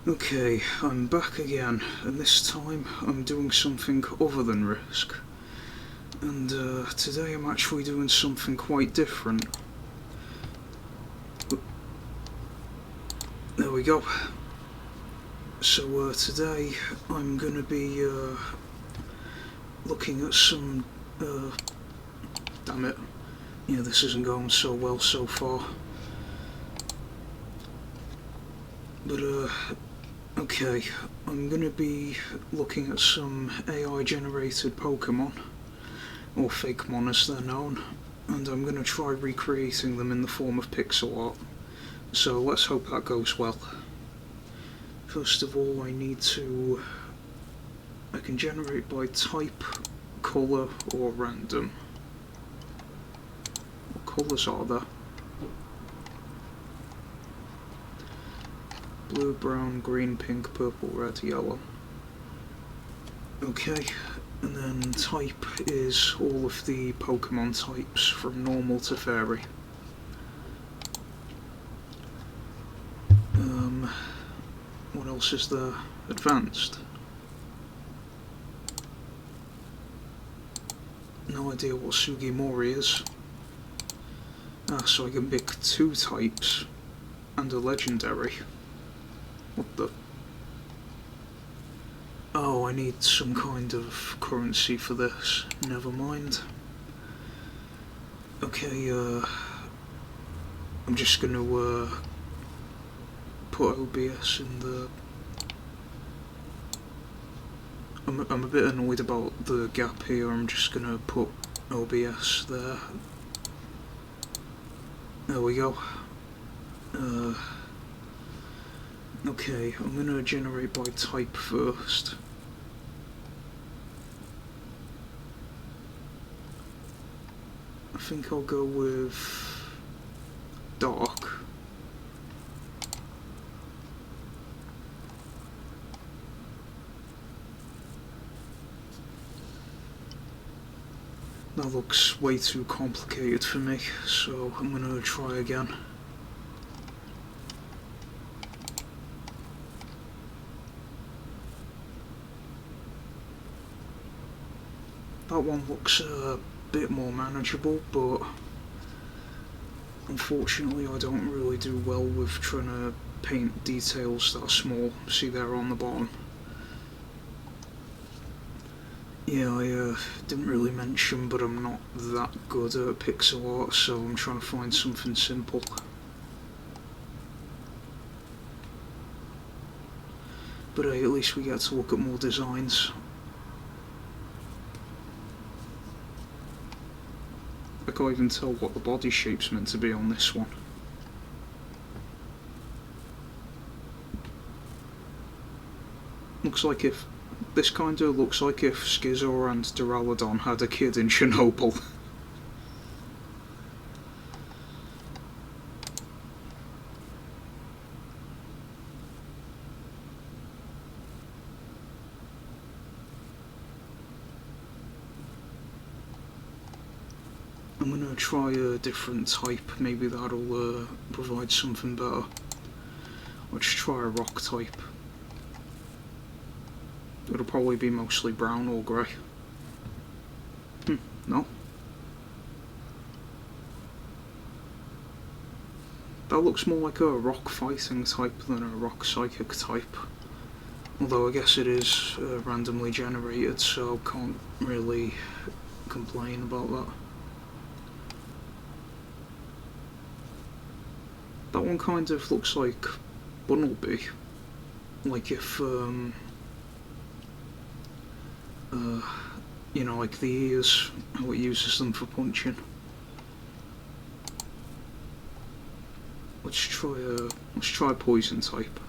Okay, I'm back again, and this time I'm doing something other than Risk. And today I'm actually doing something quite different. There we go. So today I'm going to be looking at some... damn it. Yeah, this isn't going so well so far. But okay, I'm going to be looking at some AI generated Pokemon, or Fakemon as they're known, and I'm going to try recreating them in the form of pixel art. So let's hope that goes well. First of all, I can generate by type, colour or random. What colours are there? Blue, brown, green, pink, purple, red, yellow. Okay, and then type is all of the Pokemon types from normal to fairy. What else is there? Advanced. No idea what Sugimori is. So I can pick 2 types and a legendary. What the? Oh, I need some kind of currency for this. Never mind. Okay, I'm just gonna put OBS in the... I'm a bit annoyed about the gap here. I'm just gonna put OBS there. There we go. Okay, I'm gonna generate by type first. I think I'll go with dark. That looks way too complicated for me, so I'm gonna try again. That one looks a bit more manageable, but unfortunately I don't really do well with trying to paint details that are small. See there on the bottom. Yeah, I didn't really mention, but I'm not that good at pixel art, so I'm trying to find something simple. But at least we get to look at more designs. I can't even tell what the body shape's meant to be on this one. This kinda looks like if Skizor and Duraludon had a kid in Chernobyl. I'm gonna try a different type, maybe that'll provide something better. Let's try a rock type. It'll probably be mostly brown or grey. No. That looks more like a rock fighting type than a rock psychic type. Although I guess it is randomly generated, so can't really complain about that. That one kind of looks like Bunnelby. Like if, you know, like the ears, how it uses them for punching. Let's try poison type.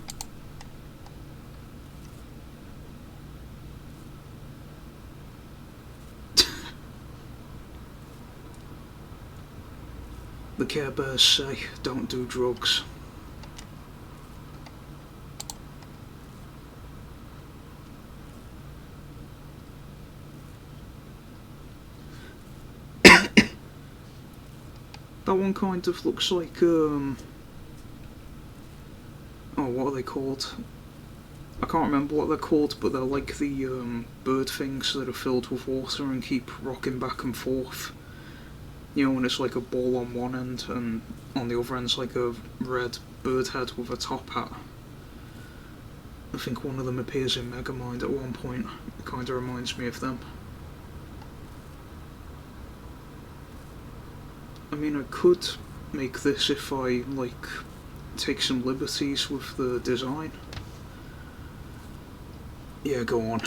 The Care Bears say, don't do drugs. That one kind of looks like oh, what are they called? I can't remember what they're called, but they're like the bird things that are filled with water and keep rocking back and forth. You know, when it's like a ball on one end and on the other end's like a red bird head with a top hat. I think one of them appears in Megamind at one point. It kind of reminds me of them. I mean, I could make this if I, like, take some liberties with the design. Yeah, go on.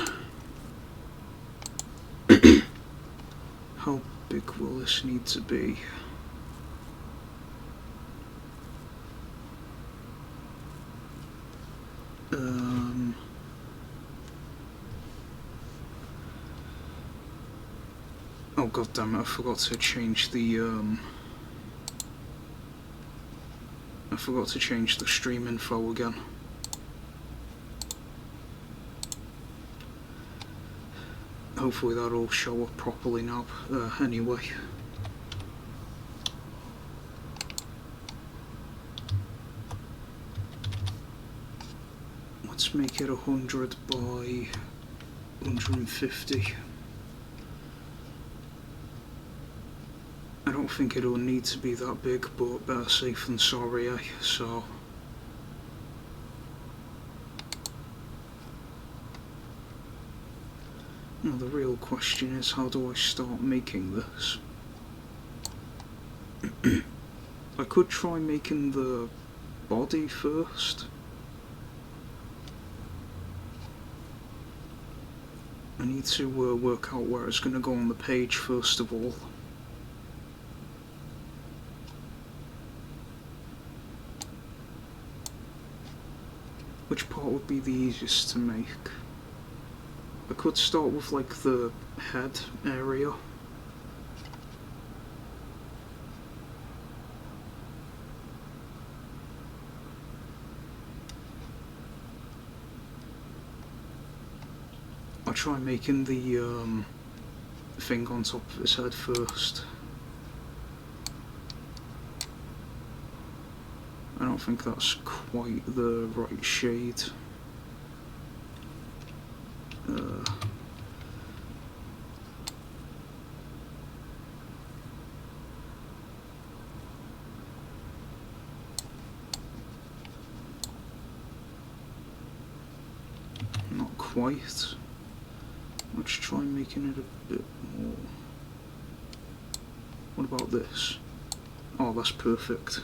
How big will this need to be? Oh, god damn it, I forgot to change the stream info again. Hopefully that'll show up properly now, anyway. Let's make it 100 by 150. I don't think it'll need to be that big, but better safe than sorry, eh? So... now the real question is, how do I start making this? I could try making the body first. I need to work out where it's going to go on the page first of all. Which part would be the easiest to make? I could start with like the head area. I'll try making the thing on top of his head first. I don't think that's quite the right shade. Not quite. Let's try making it a bit more. What about this? Oh, that's perfect.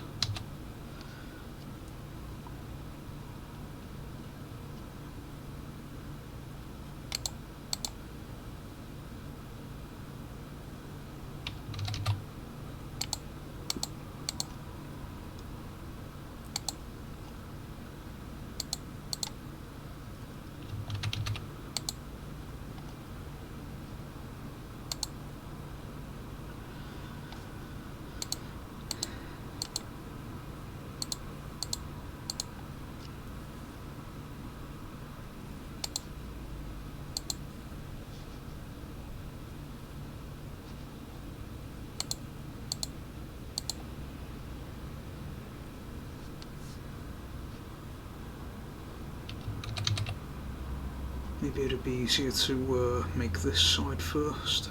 Maybe it'd be easier to make this side first.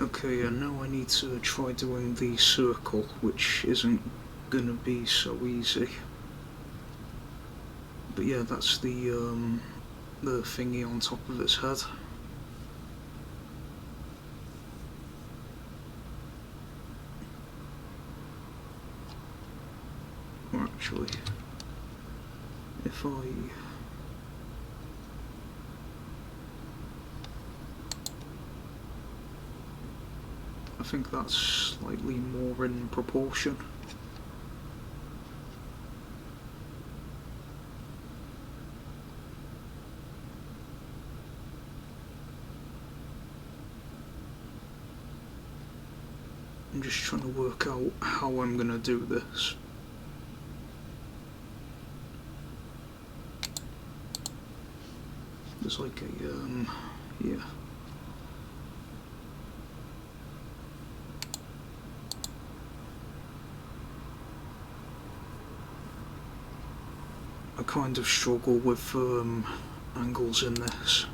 Okay, and now I need to try doing the circle, which isn't gonna be so easy. But yeah, that's the thingy on top of its head. Or actually, if I think that's slightly more in proportion. I'm just trying to work out how I'm going to do this. There's like a, yeah. I kind of struggle with angles in this.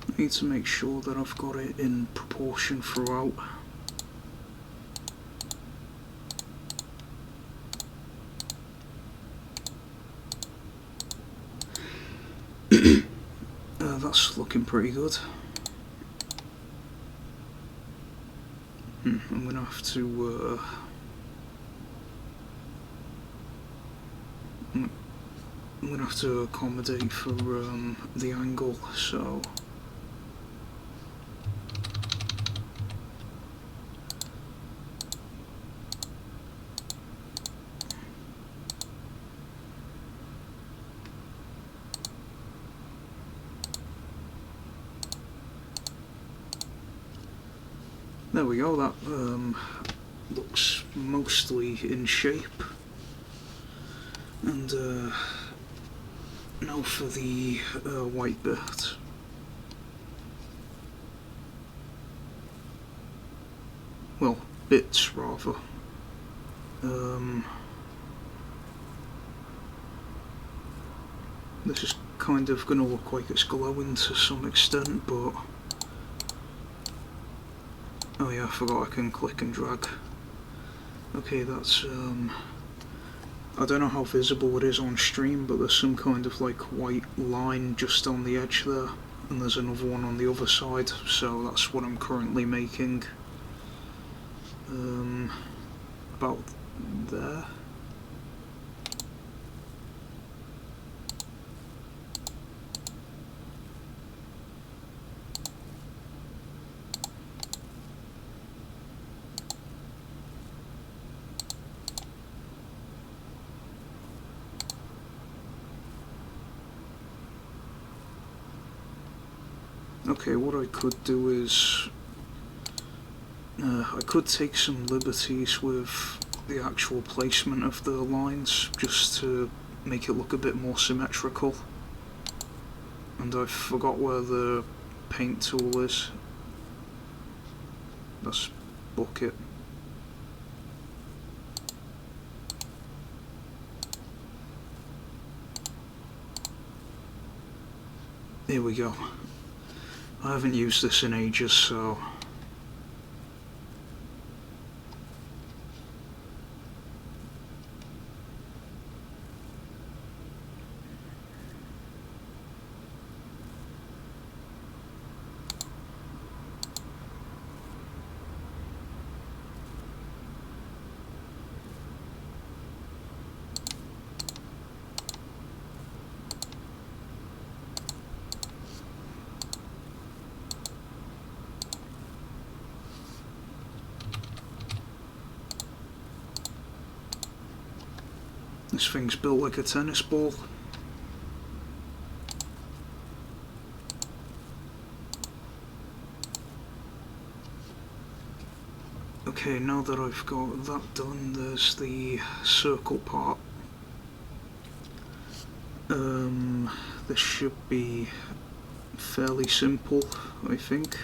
I need to make sure that I've got it in proportion throughout. That's looking pretty good. I'm gonna have to I'm gonna have to accommodate for the angle, so there we go. That looks mostly in shape. And now for the white bit. Well, bits rather. This is kind of going to look like it's glowing to some extent, but oh yeah, I forgot I can click and drag. Okay, that's I don't know how visible it is on stream, but there's some kind of like white line just on the edge there, and there's another one on the other side, so that's what I'm currently making. About there. Okay, what I could do is I could take some liberties with the actual placement of the lines just to make it look a bit more symmetrical. And I forgot where the paint tool is. That's bucket. Here we go. I haven't used this in ages, so this thing's built like a tennis ball. Okay, now that I've got that done, there's the circle part. This should be fairly simple, I think.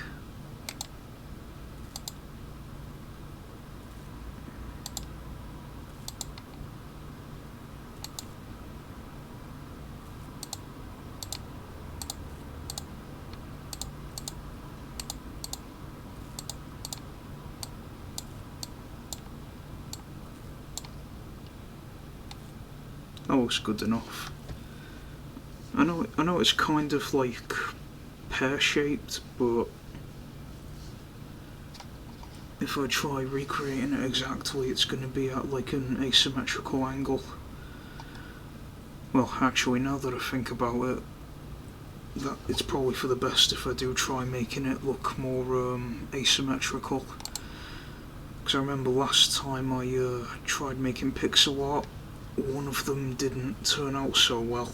That looks good enough. I know it's kind of like pear-shaped, but if I try recreating it exactly, it's going to be at like an asymmetrical angle. Well, actually, now that I think about it, that it's probably for the best if I do try making it look more asymmetrical. Because I remember last time I tried making pixel art, one of them didn't turn out so well.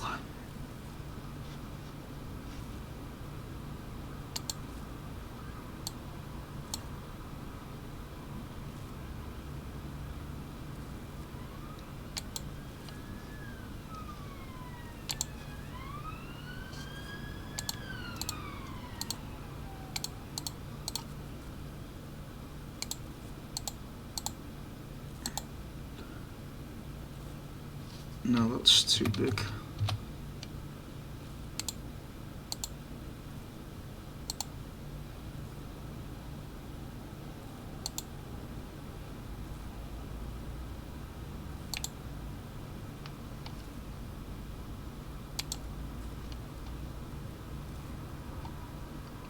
No, that's too big.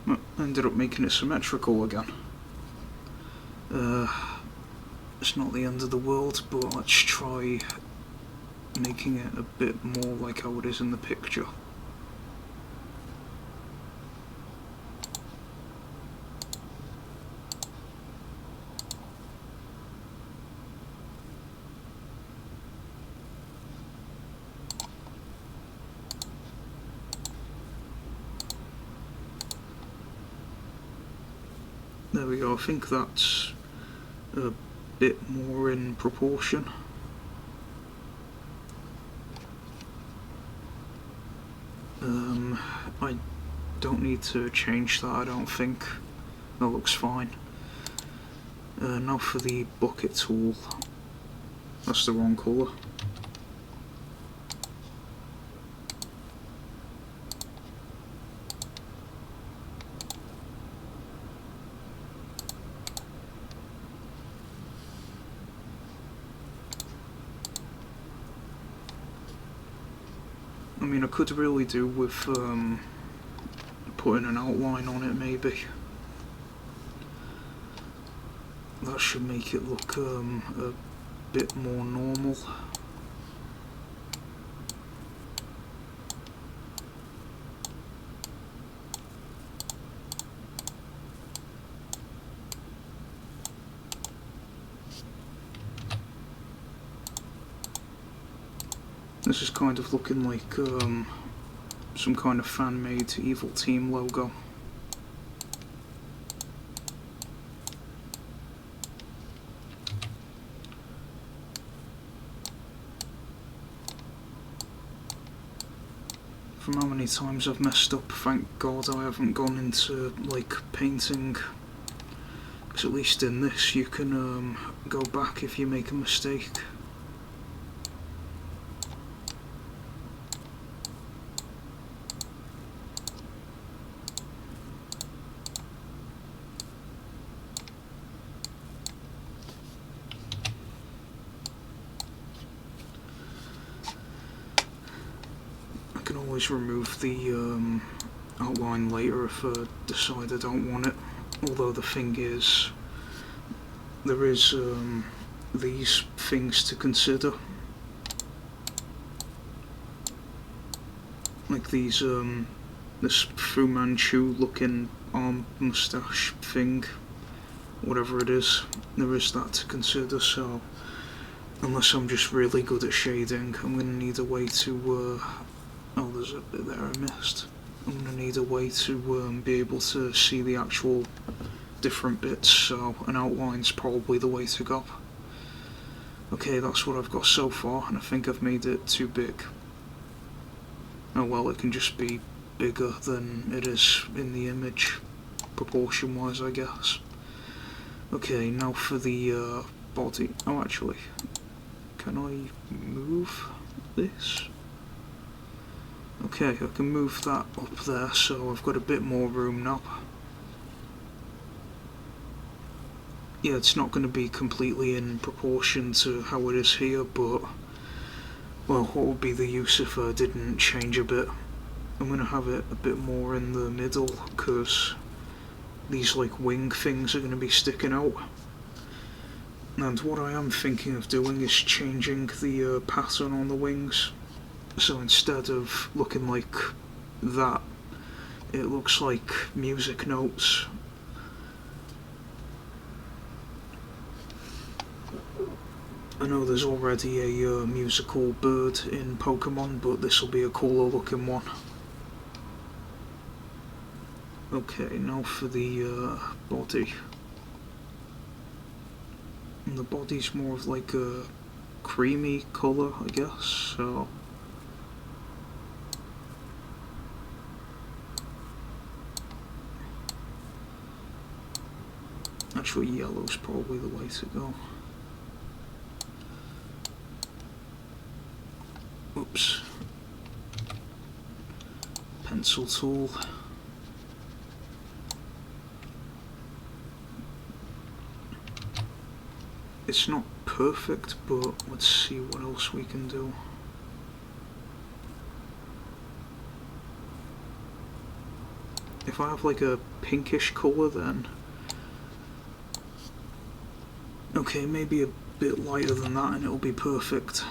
Well, I ended up making it symmetrical again. It's not the end of the world, but let's try making it a bit more like how it is in the picture. There we go, I think that's a bit more in proportion. I don't need to change that, I don't think. That looks fine. Now for the bucket tool. That's the wrong colour. I mean, I could really do with putting an outline on it, maybe. That should make it look a bit more normal. This is kind of looking like some kind of fan-made Evil Team logo. From how many times I've messed up, thank God I haven't gone into like painting. Because at least in this you can go back if you make a mistake. I can always remove the outline later if I decide I don't want it. Although the thing is, there is these things to consider. Like these, this Fu Manchu looking arm moustache thing, whatever it is, there is that to consider, so unless I'm just really good at shading, I'm going to need a way to, oh, there's a bit there I missed. I'm going to need a way to be able to see the actual different bits, so an outline's probably the way to go. Okay, that's what I've got so far, and I think I've made it too big. Oh well, it can just be bigger than it is in the image, proportion-wise, I guess. Okay, now for the body. Oh, actually, can I move this? Okay, I can move that up there, so I've got a bit more room now. Yeah, it's not going to be completely in proportion to how it is here, but, well, what would be the use if I didn't change a bit? I'm going to have it a bit more in the middle, because these, like, wing things are going to be sticking out. And what I am thinking of doing is changing the pattern on the wings. So instead of looking like that, it looks like music notes. I know there's already a musical bird in Pokemon, but this will be a cooler looking one. Okay, now for the body. And the body's more of like a creamy colour, I guess, so... Actually, yellow's probably the way to go. Oops. Pencil tool. It's not perfect, but let's see what else we can do. If I have like a pinkish colour then... Okay, maybe a bit lighter than that and it'll be perfect.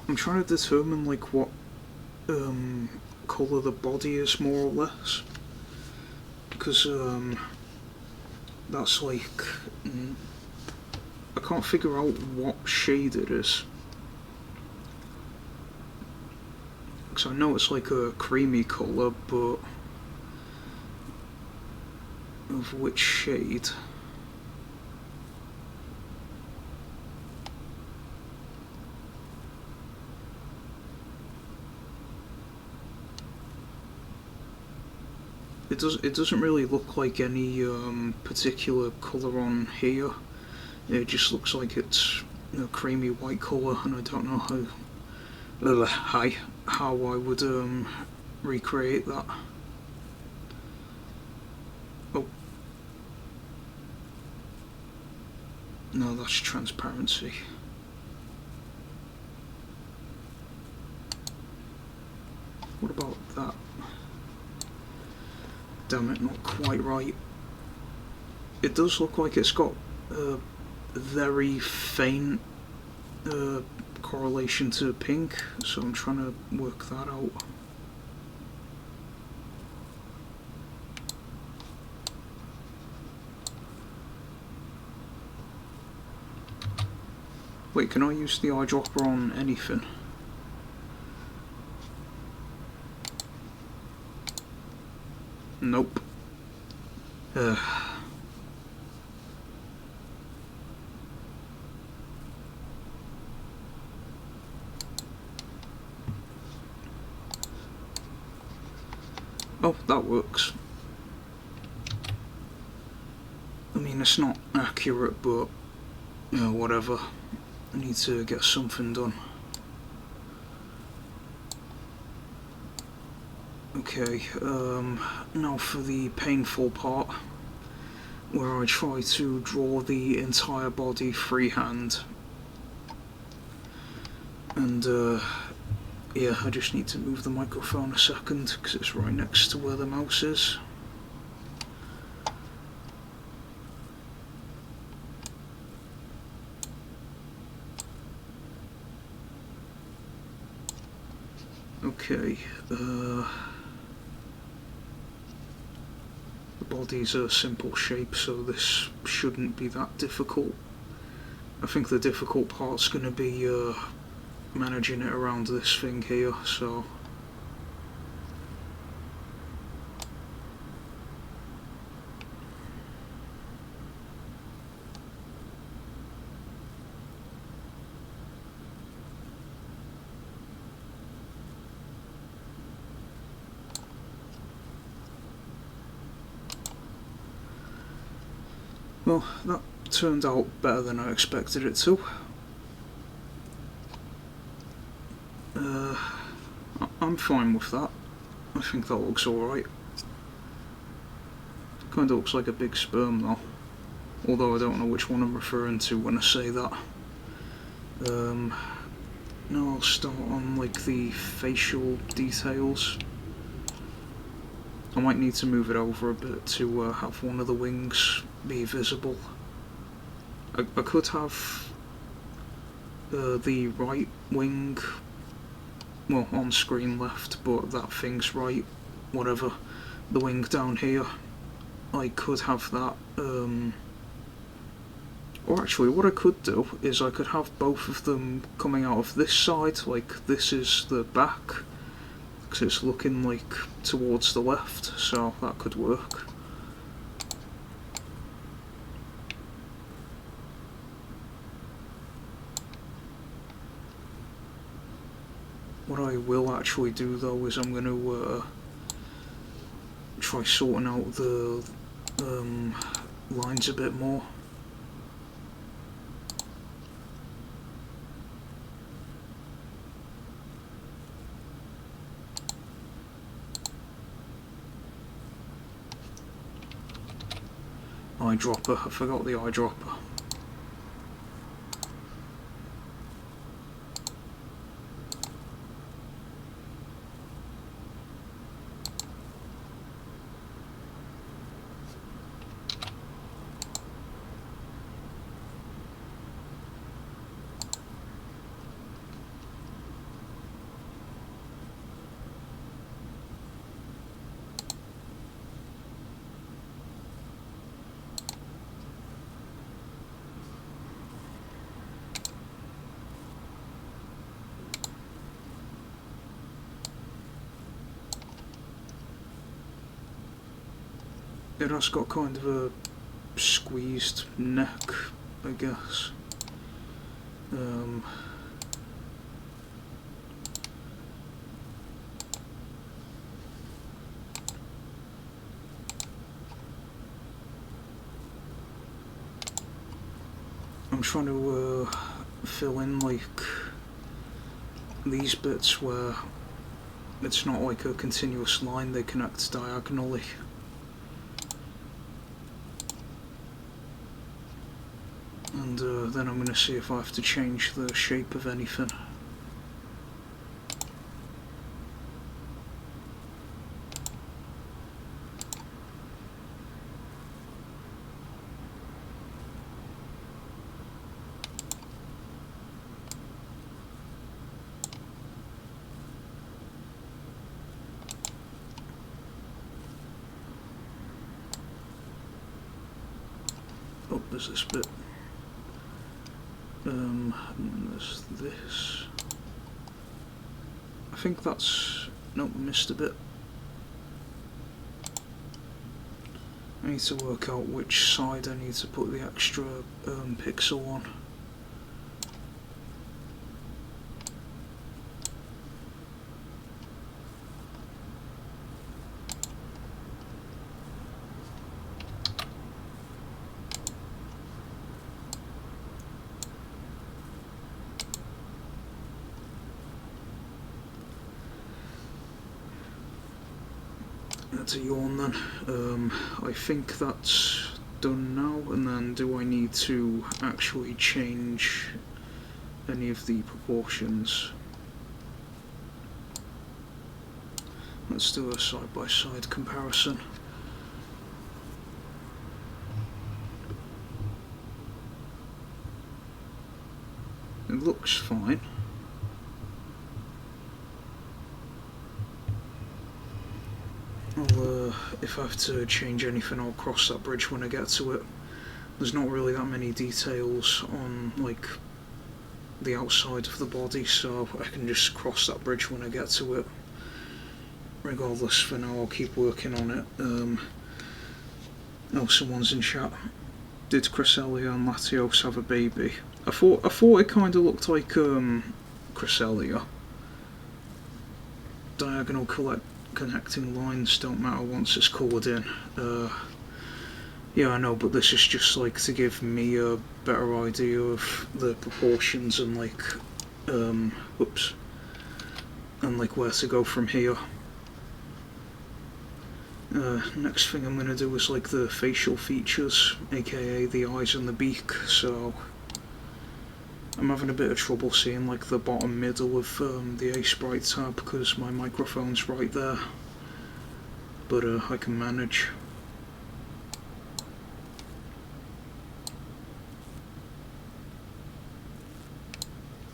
I'm trying to determine like what colour the body is, more or less. Because that's like... I can't figure out what shade it is. Because I know it's like a creamy colour, but... of which shade? It doesn't really look like any particular colour on here. It just looks like it's a creamy white colour, and I don't know how I would recreate that. Oh. No, that's transparency. What about that? Damn it, not quite right. It does look like it's got a very faint correlation to pink, so I'm trying to work that out. Wait, can I use the eyedropper on anything? Nope. Oh, that works. I mean, it's not accurate, but, you know, whatever. I need to get something done. Okay, now for the painful part, where I try to draw the entire body freehand. And, yeah, I just need to move the microphone a second, because it's right next to where the mouse is. Okay, the body's a simple shape, so this shouldn't be that difficult. I think the difficult part's going to be, managing it around this thing here, so... Well, that turned out better than I expected it to. I'm fine with that. I think that looks alright. Kinda looks like a big sperm though. Although I don't know which one I'm referring to when I say that. Now I'll start on like the facial details. I might need to move it over a bit to have one of the wings be visible. I could have the right wing, well, on screen left, but that thing's right, whatever. The wing down here, I could have that, or actually what I could do is I could have both of them coming out of this side, like this is the back, because it's looking like towards the left, so that could work. What I will actually do though is I'm going to try sorting out the lines a bit more. Eyedropper, I forgot the eyedropper. It has got kind of a squeezed neck, I guess. I'm trying to fill in like these bits where it's not like a continuous line, they connect diagonally. And then I'm going to see if I have to change the shape of anything. Oh, there's this bit. And there's this. I think that's... nope, missed a bit. I need to work out which side I need to put the extra pixel on. That's a yawn then. I think that's done now, and then do I need to actually change any of the proportions? Let's do a side-by-side comparison. It looks fine. If I have to change anything, I'll cross that bridge when I get to it. There's not really that many details on like the outside of the body, so I can just cross that bridge when I get to it. Regardless, for now I'll keep working on it. Oh, someone's in chat. Did Cresselia and Latios have a baby? I thought it kind of looked like Cresselia. Diagonal connecting lines don't matter once it's coloured in. Yeah, I know, but this is just like to give me a better idea of the proportions and like, whoops, and like where to go from here. Next thing I'm going to do is like the facial features, aka the eyes and the beak, so I'm having a bit of trouble seeing like the bottom middle of the Aseprite tab because my microphone's right there, but I can manage.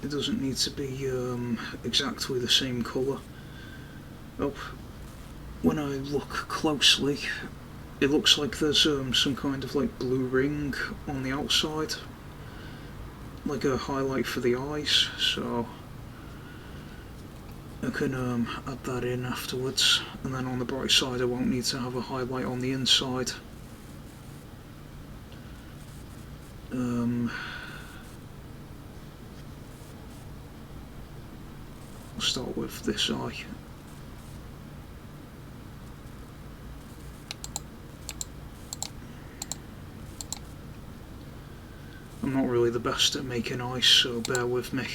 It doesn't need to be exactly the same colour. Oh, when I look closely, it looks like there's some kind of like blue ring on the outside, like a highlight for the eyes, so I can add that in afterwards, and then on the bright side I won't need to have a highlight on the inside. I'll start with this eye. I'm not really the best at making eyes, so bear with me.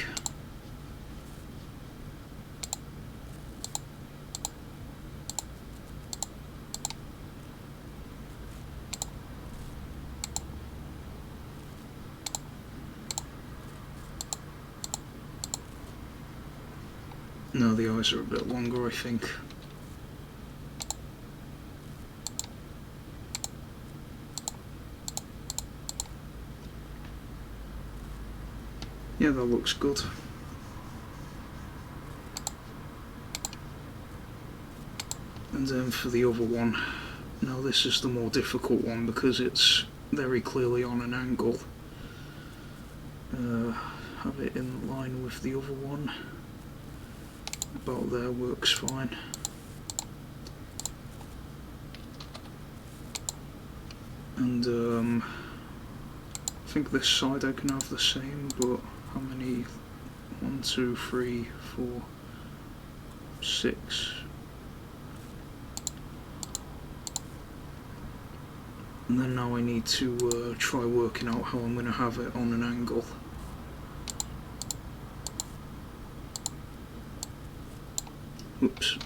No, the eyes are a bit longer, I think. Yeah, that looks good. And then for the other one, now this is the more difficult one because it's very clearly on an angle. Have it in line with the other one. About there works fine. And I think this side I can have the same, but how many? 1, 2, 3, 4, 6. And then now I need to try working out how I'm going to have it on an angle. Oops.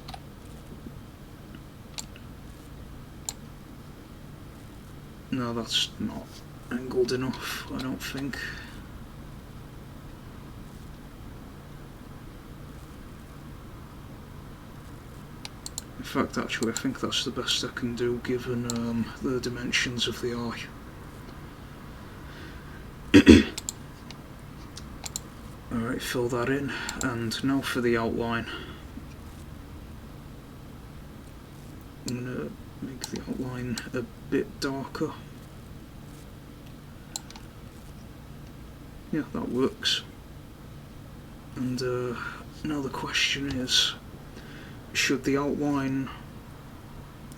No, that's not angled enough, I don't think. In fact, actually, I think that's the best I can do given the dimensions of the eye. Alright, fill that in, and now for the outline. I'm going to make the outline a bit darker. Yeah, that works. And now the question is, should the outline,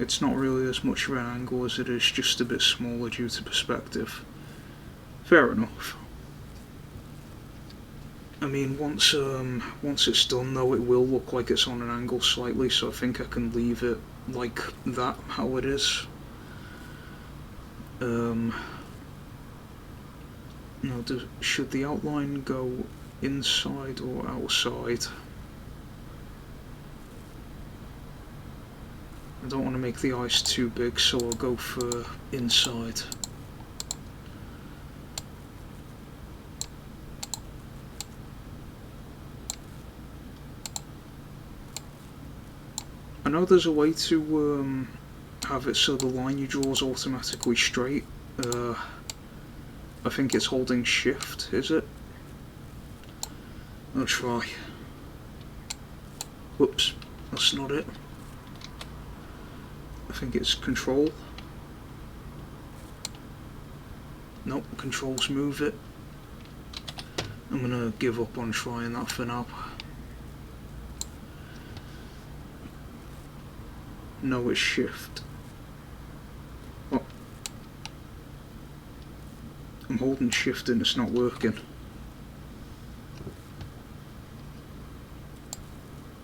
it's not really as much of an angle as it is just a bit smaller due to perspective. Fair enough. I mean, once it's done though, it will look like it's on an angle slightly, so I think I can leave it like that, how it is. Now, should the outline go inside or outside? I don't want to make the eyes too big, so I'll go for inside. I know there's a way to have it so the line you draw is automatically straight. I think it's holding shift, is it? I'll try. Whoops, that's not it. I think it's control. Nope, controls move it. I'm gonna give up on trying that for now. No, it's shift. Oh. I'm holding shift and it's not working.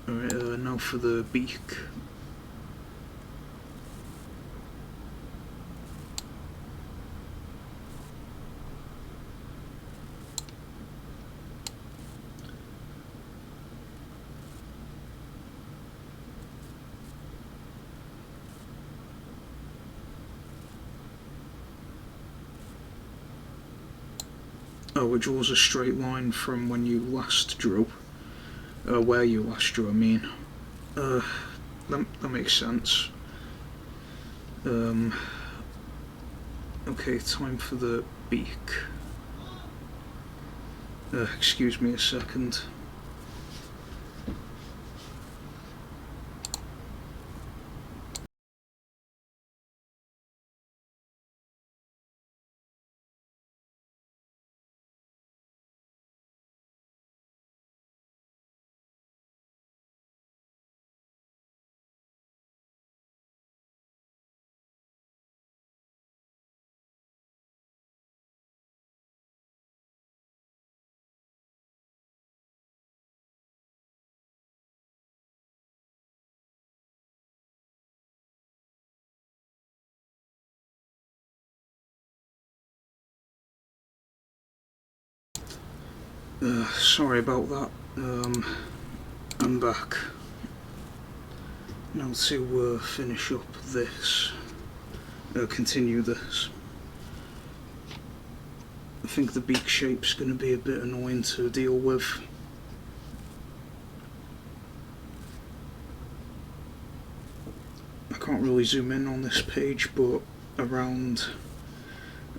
Alright, now for the beak. Oh, it draws a straight line from when you last drew. Where you last drew, I mean. That makes sense. Okay, time for the beak. Excuse me a second. Sorry about that. I'm back. Now to finish up this, continue this. I think the beak shape's going to be a bit annoying to deal with. I can't really zoom in on this page, but around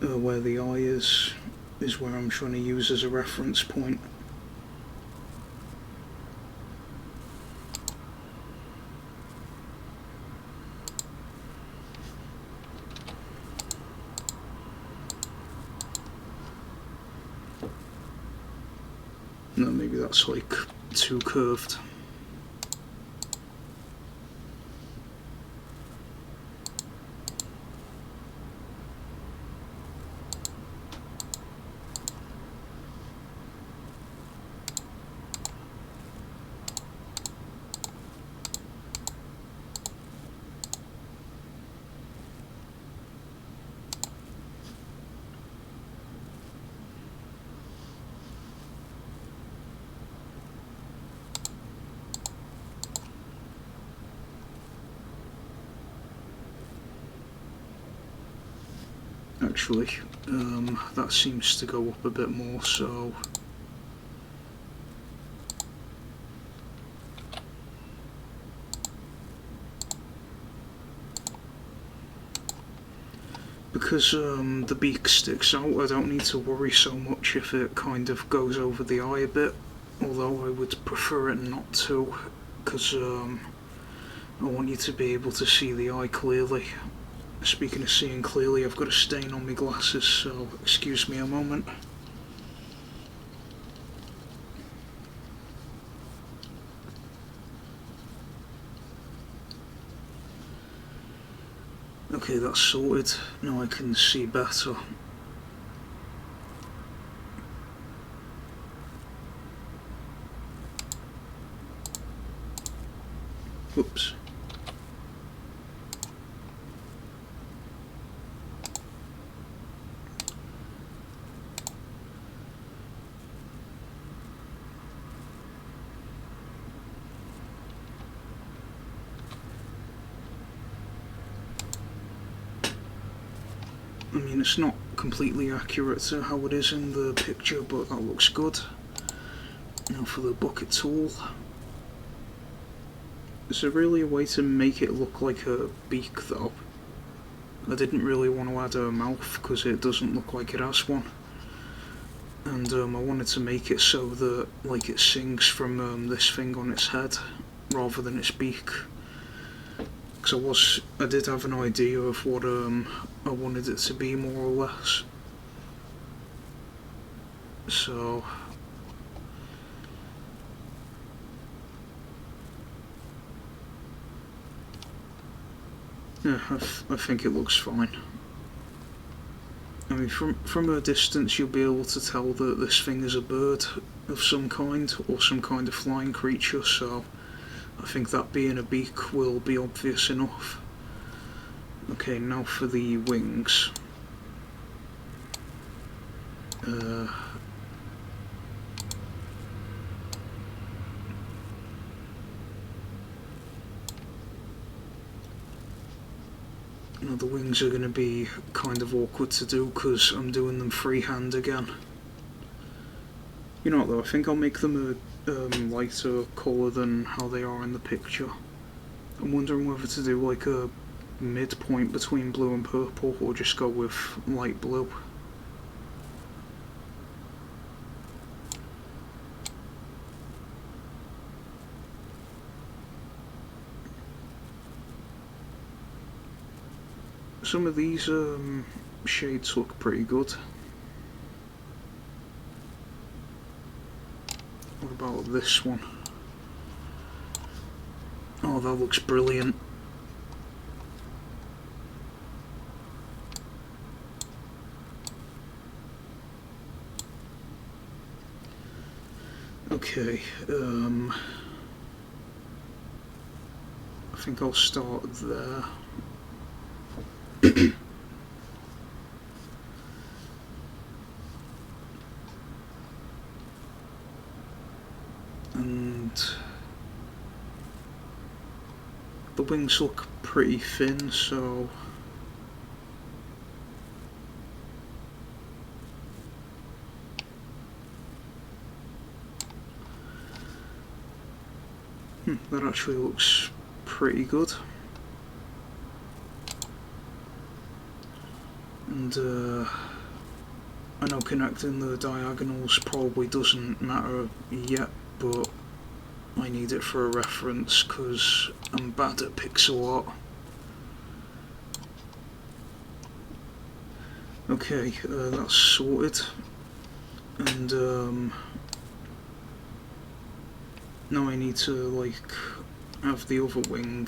where the eye is where I'm trying to use as a reference point. No, maybe that's like too curved. Actually, that seems to go up a bit more, so because the beak sticks out, I don't need to worry so much if it kind of goes over the eye a bit, although I would prefer it not to, because I want you to be able to see the eye clearly. Speaking of seeing clearly, I've got a stain on my glasses, so excuse me a moment. Okay, that's sorted. Now I can see better. Whoops. I mean, it's not completely accurate to how it is in the picture, but that looks good. Now for the bucket tool. Is there really a way to make it look like a beak though? I didn't really want to add a mouth because it doesn't look like it has one. And I wanted to make it so that like it sings from this thing on its head rather than its beak. Because I did have an idea of what I wanted it to be, more or less. So yeah, I think it looks fine. I mean, from a distance you'll be able to tell that this thing is a bird of some kind, or some kind of flying creature, so I think that being a beak will be obvious enough. Okay, now for the wings. Now the wings are going to be kind of awkward to do because I'm doing them freehand again. You know what though, I think I'll make them a lighter colour than how they are in the picture. I'm wondering whether to do like a midpoint between blue and purple or just go with light blue. Some of these shades look pretty good. What about this one? Oh, that looks brilliant. Okay, I think I'll start there. And the wings look pretty thin, so that actually looks pretty good. And I know connecting the diagonals probably doesn't matter yet, but I need it for a reference because I'm bad at pixel art. Okay, that's sorted. And now I need to like have the other wing.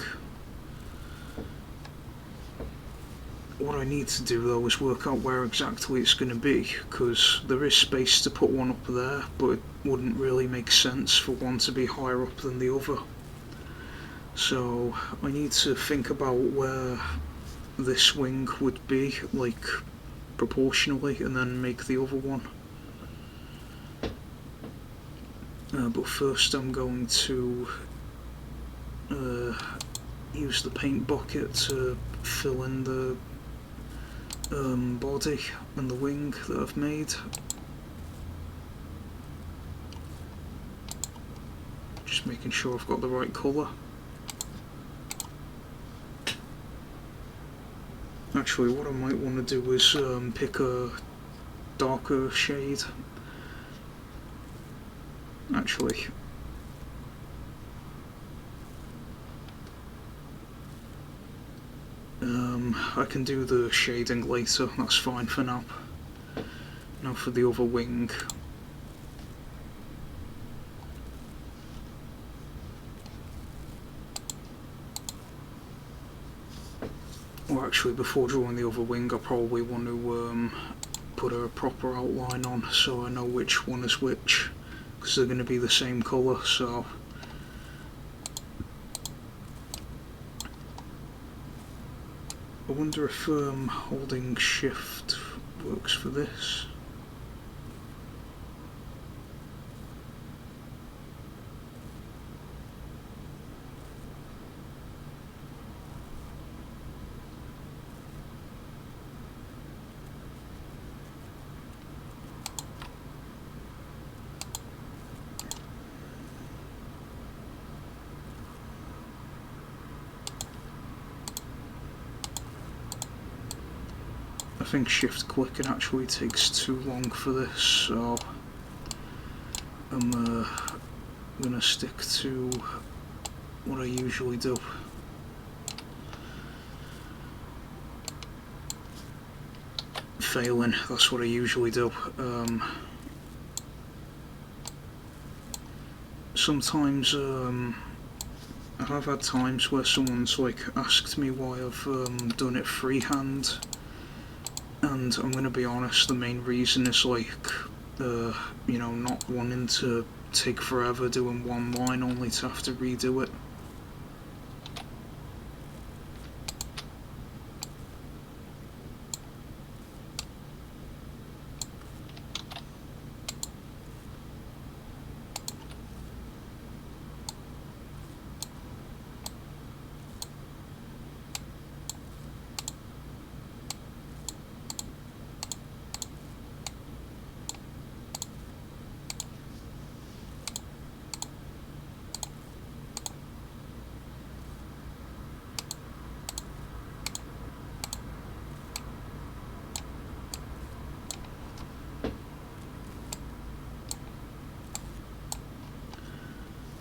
What I need to do though is work out where exactly it's going to be, because there is space to put one up there, but it wouldn't really make sense for one to be higher up than the other. So I need to think about where this wing would be, like proportionally, and then make the other one. But first I'm going to use the paint bucket to fill in the body and the wing that I've made. Just making sure I've got the right colour. Actually, what I might want to do is pick a darker shade. Actually, I can do the shading later, that's fine for now. Now for the other wing. Or actually, before drawing the other wing, I probably want to put a proper outline on so I know which one is which, because they're going to be the same colour, so I wonder if holding shift works for this. I think shift clicking actually takes too long for this, so I'm gonna stick to what I usually do. Failing, that's what I usually do. Sometimes I have had times where someone's like asked me why I've done it freehand. And I'm going to be honest, the main reason is like, you know, not wanting to take forever doing one line only to have to redo it.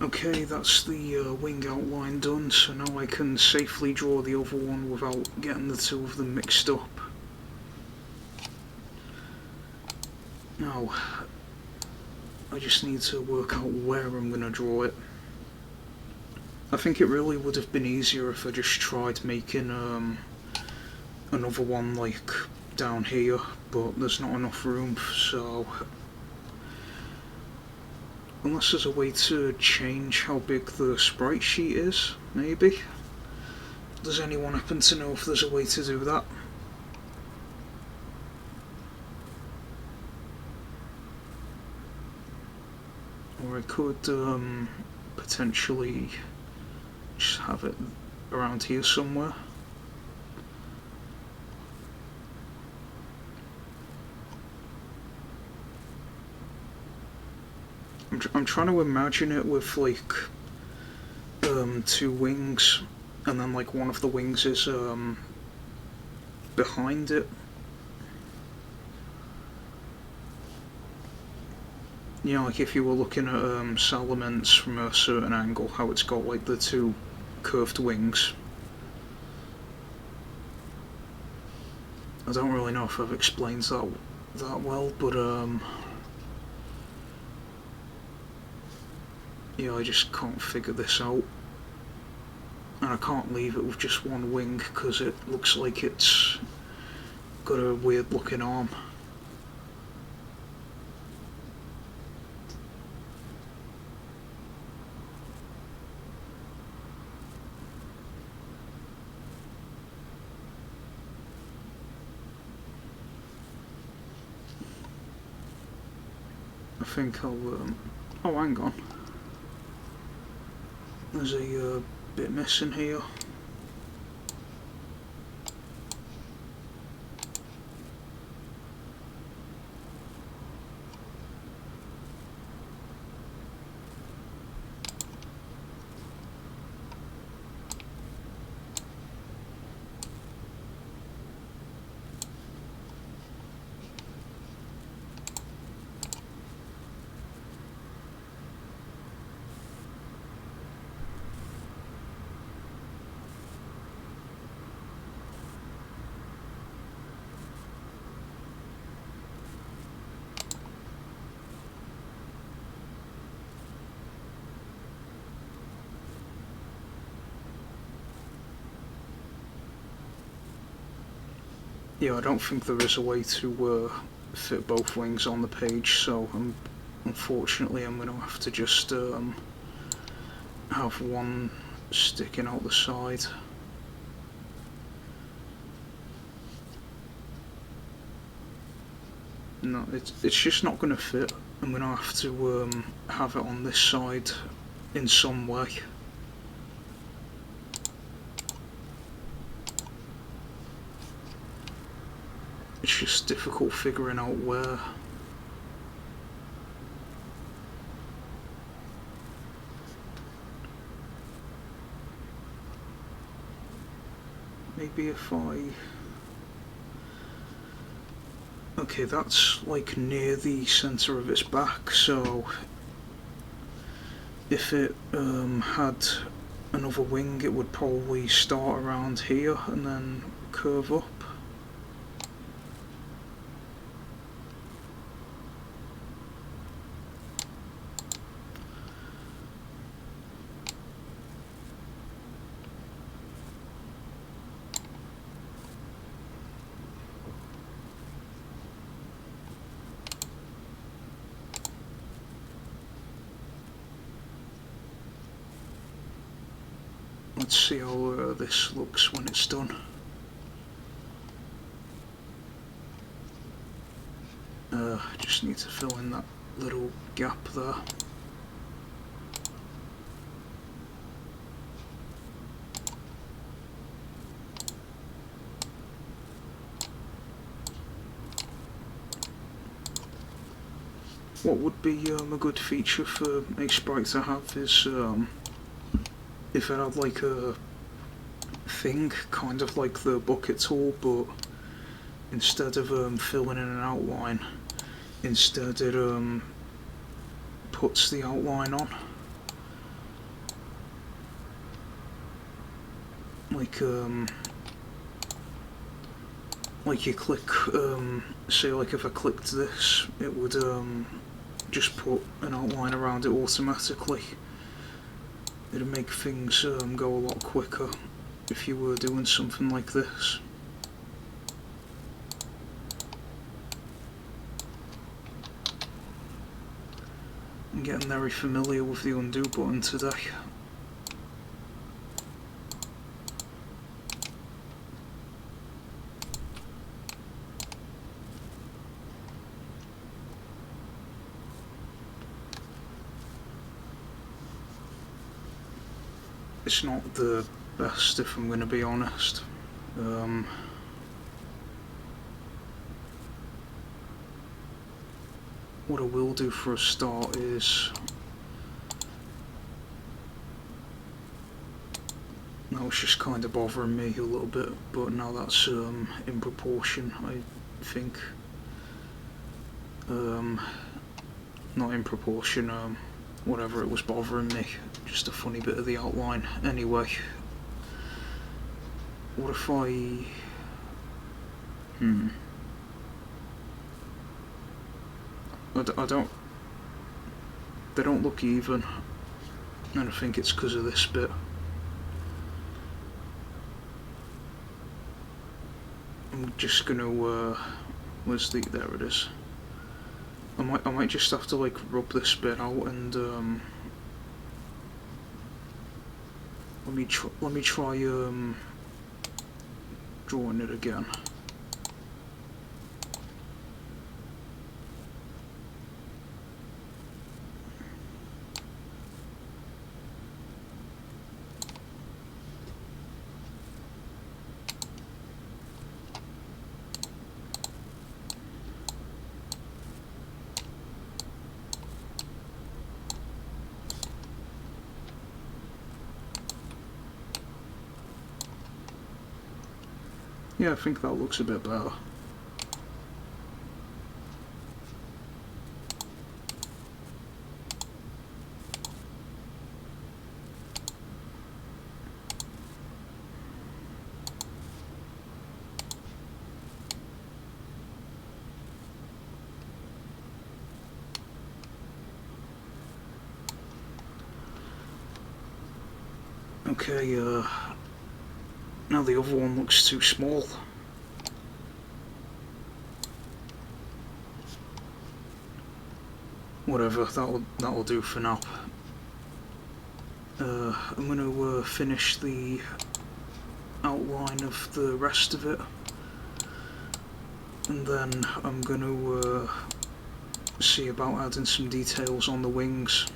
Okay, that's the wing outline done, so now I can safely draw the other one without getting the two of them mixed up. Now, I just need to work out where I'm going to draw it. I think it really would have been easier if I just tried making another one like down here, but there's not enough room, so unless there's a way to change how big the sprite sheet is, maybe? Does anyone happen to know if there's a way to do that? Or I could potentially just have it around here somewhere. I'm trying to imagine it with like two wings, and then like one of the wings is behind it. You know, like if you were looking at Salamence from a certain angle, how it's got like the two curved wings. I don't really know if I've explained that well, but yeah, I just can't figure this out. And I can't leave it with just one wing because it looks like it's got a weird looking arm. I think I'll, oh hang on, there's a bit missing here. Yeah, I don't think there is a way to fit both wings on the page, so unfortunately I'm going to have to just have one sticking out the side. No, it's just not going to fit. I'm going to have to have it on this side in some way. It's just difficult figuring out where. Maybe if I... Okay, that's like near the centre of its back, so if it had another wing it would probably start around here and then curve up. Let's see how this looks when it's done. Just need to fill in that little gap there. What would be a good feature for Aseprite to have is if it had like a thing, kind of like the bucket tool, but instead of filling in an outline, instead it puts the outline on. like you click, say like if I clicked this, it would just put an outline around it automatically. It'd make things go a lot quicker if you were doing something like this. I'm getting very familiar with the undo button today. It's not the best, if I'm going to be honest. What I will do for a start is, that was just kind of bothering me a little bit, but now that's in proportion, I think. Not in proportion, whatever, it was bothering me, just a funny bit of the outline. Anyway, what if I... I don't... They don't look even, and I think it's because of this bit. I'm just gonna, where's the... there it is. I might just have to like rub this bit out and let me try drawing it again. Yeah, I think that looks a bit better. Okay, now the other one looks too small. Whatever, that'll do for now. I'm gonna finish the outline of the rest of it, and then I'm gonna see about adding some details on the wings.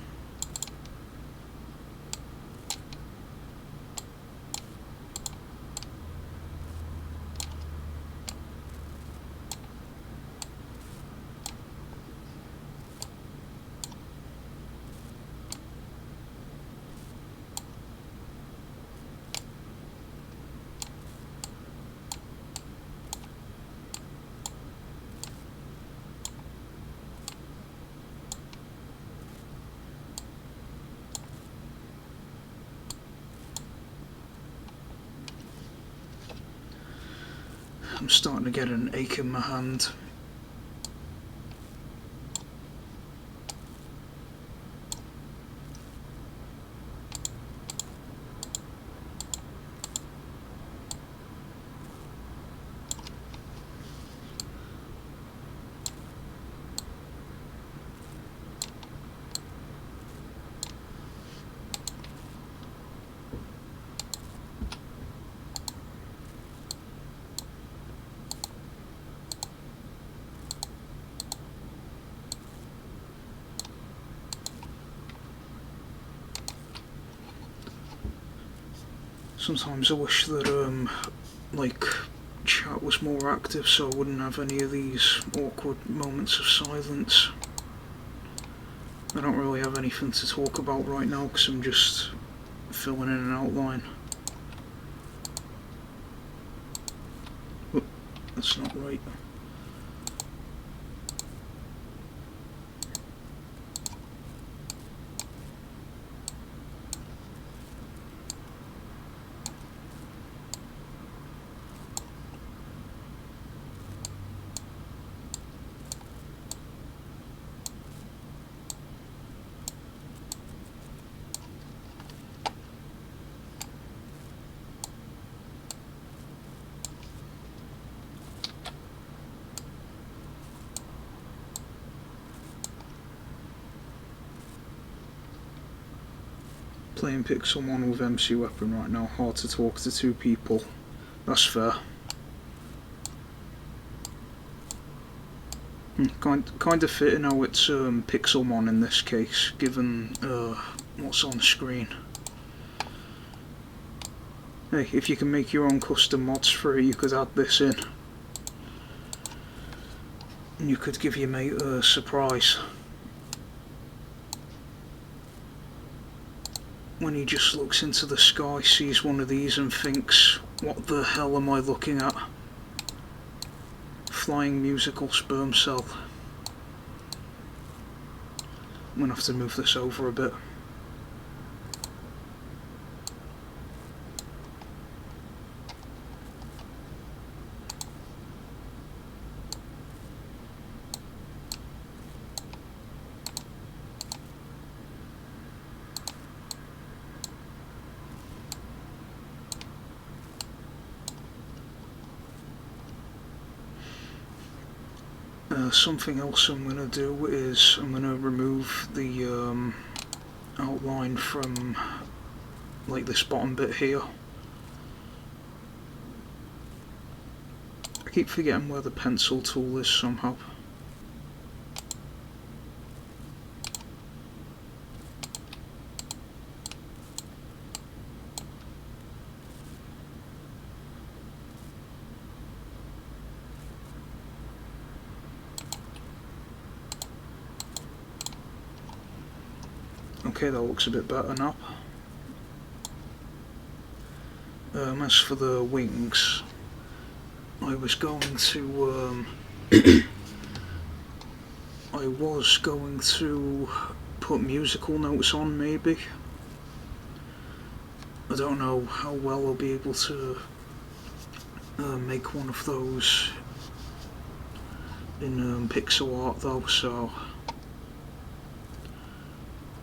I'm starting to get an ache in my hand. Sometimes I wish that like chat was more active so I wouldn't have any of these awkward moments of silence. I don't really have anything to talk about right now because I'm just filling in an outline. Oh, that's not right. Playing Pixelmon with MC Weapon right now, hard to talk to two people. That's fair. Kind of fitting how it's Pixelmon in this case, given what's on screen. Hey, if you can make your own custom mods for it, you could add this in. And you could give your mate a surprise. When he just looks into the sky, sees one of these and thinks, what the hell am I looking at? Flying musical sperm cell. I'm gonna have to move this over a bit. Something else I'm going to do is I'm going to remove the outline from like this bottom bit here. I keep forgetting where the pencil tool is somehow. Okay, that looks a bit better now. As for the wings, I was going to put musical notes on, maybe. I don't know how well I'll be able to make one of those in pixel art though, so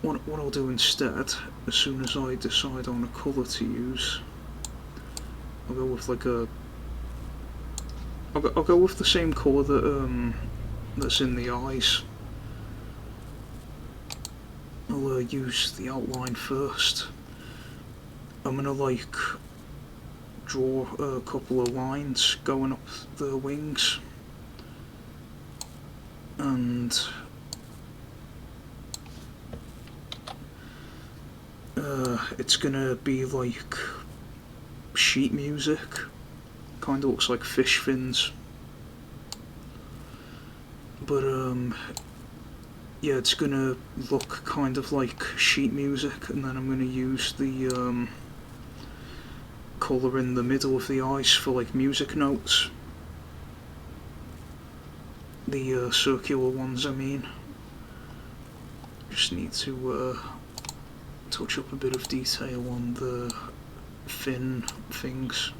what I'll do instead, as soon as I decide on a colour to use, I'll go with like I'll go with the same colour that that's in the eyes. I'll use the outline first. I'm gonna like draw a couple of lines going up the wings, and it's gonna be like sheet music. Kinda looks like fish fins. But yeah, it's gonna look kind of like sheet music, and then I'm gonna use the colour in the middle of the eyes for like music notes. The circular ones, I mean. Just need to touch up a bit of detail on the fin things.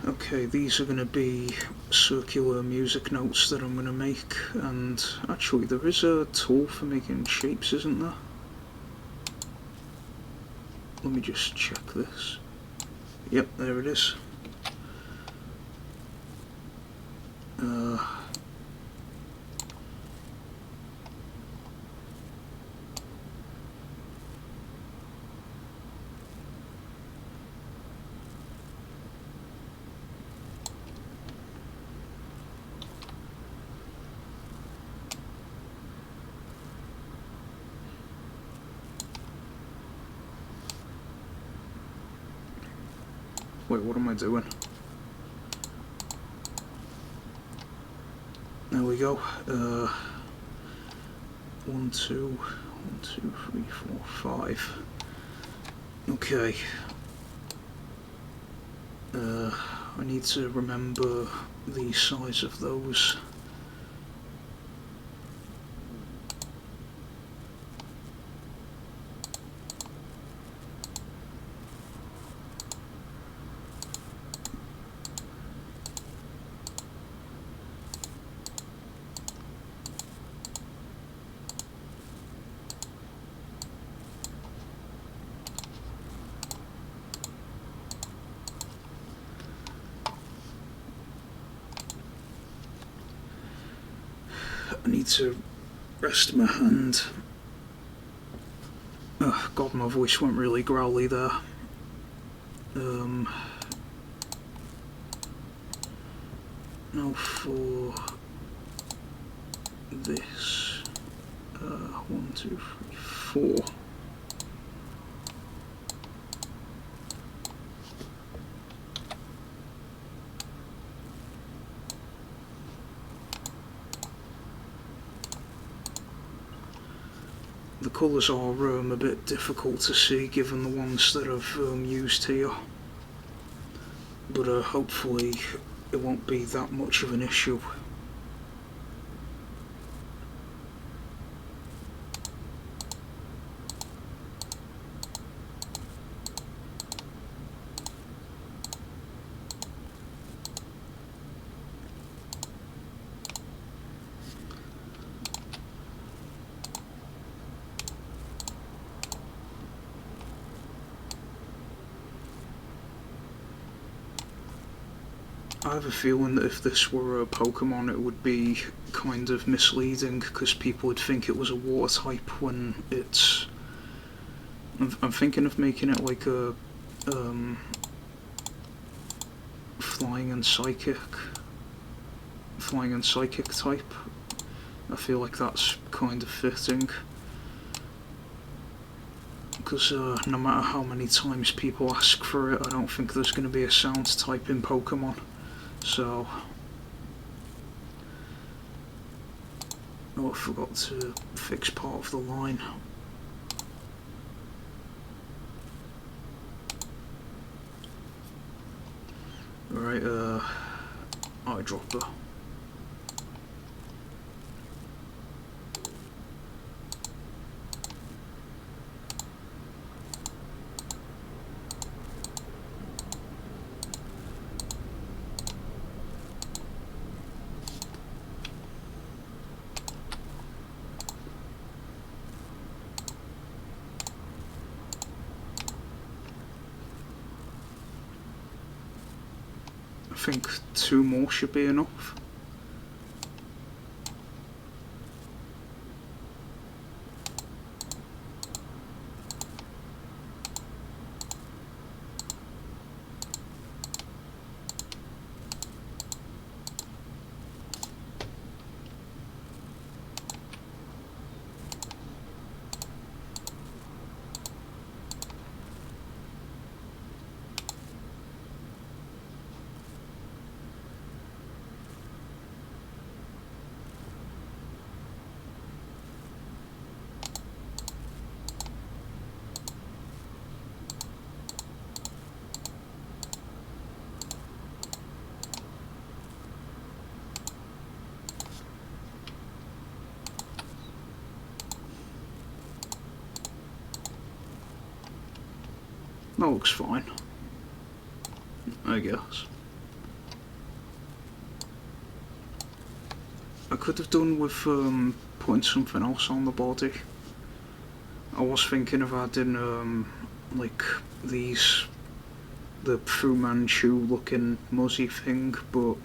Okay, these are going to be circular music notes that I'm going to make, and actually there is a tool for making shapes, isn't there? Let me just check this. Yep, there it is. Wait, what am I doing? we go. 1, 2, 3, 4, 5. Okay. I need to remember the size of those. I need to rest my hand. Oh god, my voice went really growly there. Now for this, 1, 2, 3, 4. The colours are a bit difficult to see given the ones that I've used here, but hopefully it won't be that much of an issue. I have a feeling that if this were a Pokemon it would be kind of misleading because people would think it was a water type when it's... I'm thinking of making it like a flying and psychic type. I feel like that's kind of fitting because no matter how many times people ask for it, I don't think there's going to be a sound type in Pokemon. So, oh, I forgot to fix part of the line. Right, eyedropper. I think 2 more should be enough. That looks fine, I guess. I could have done with putting something else on the body. I was thinking of adding like these, the Fu Manchu looking muzzy thing, but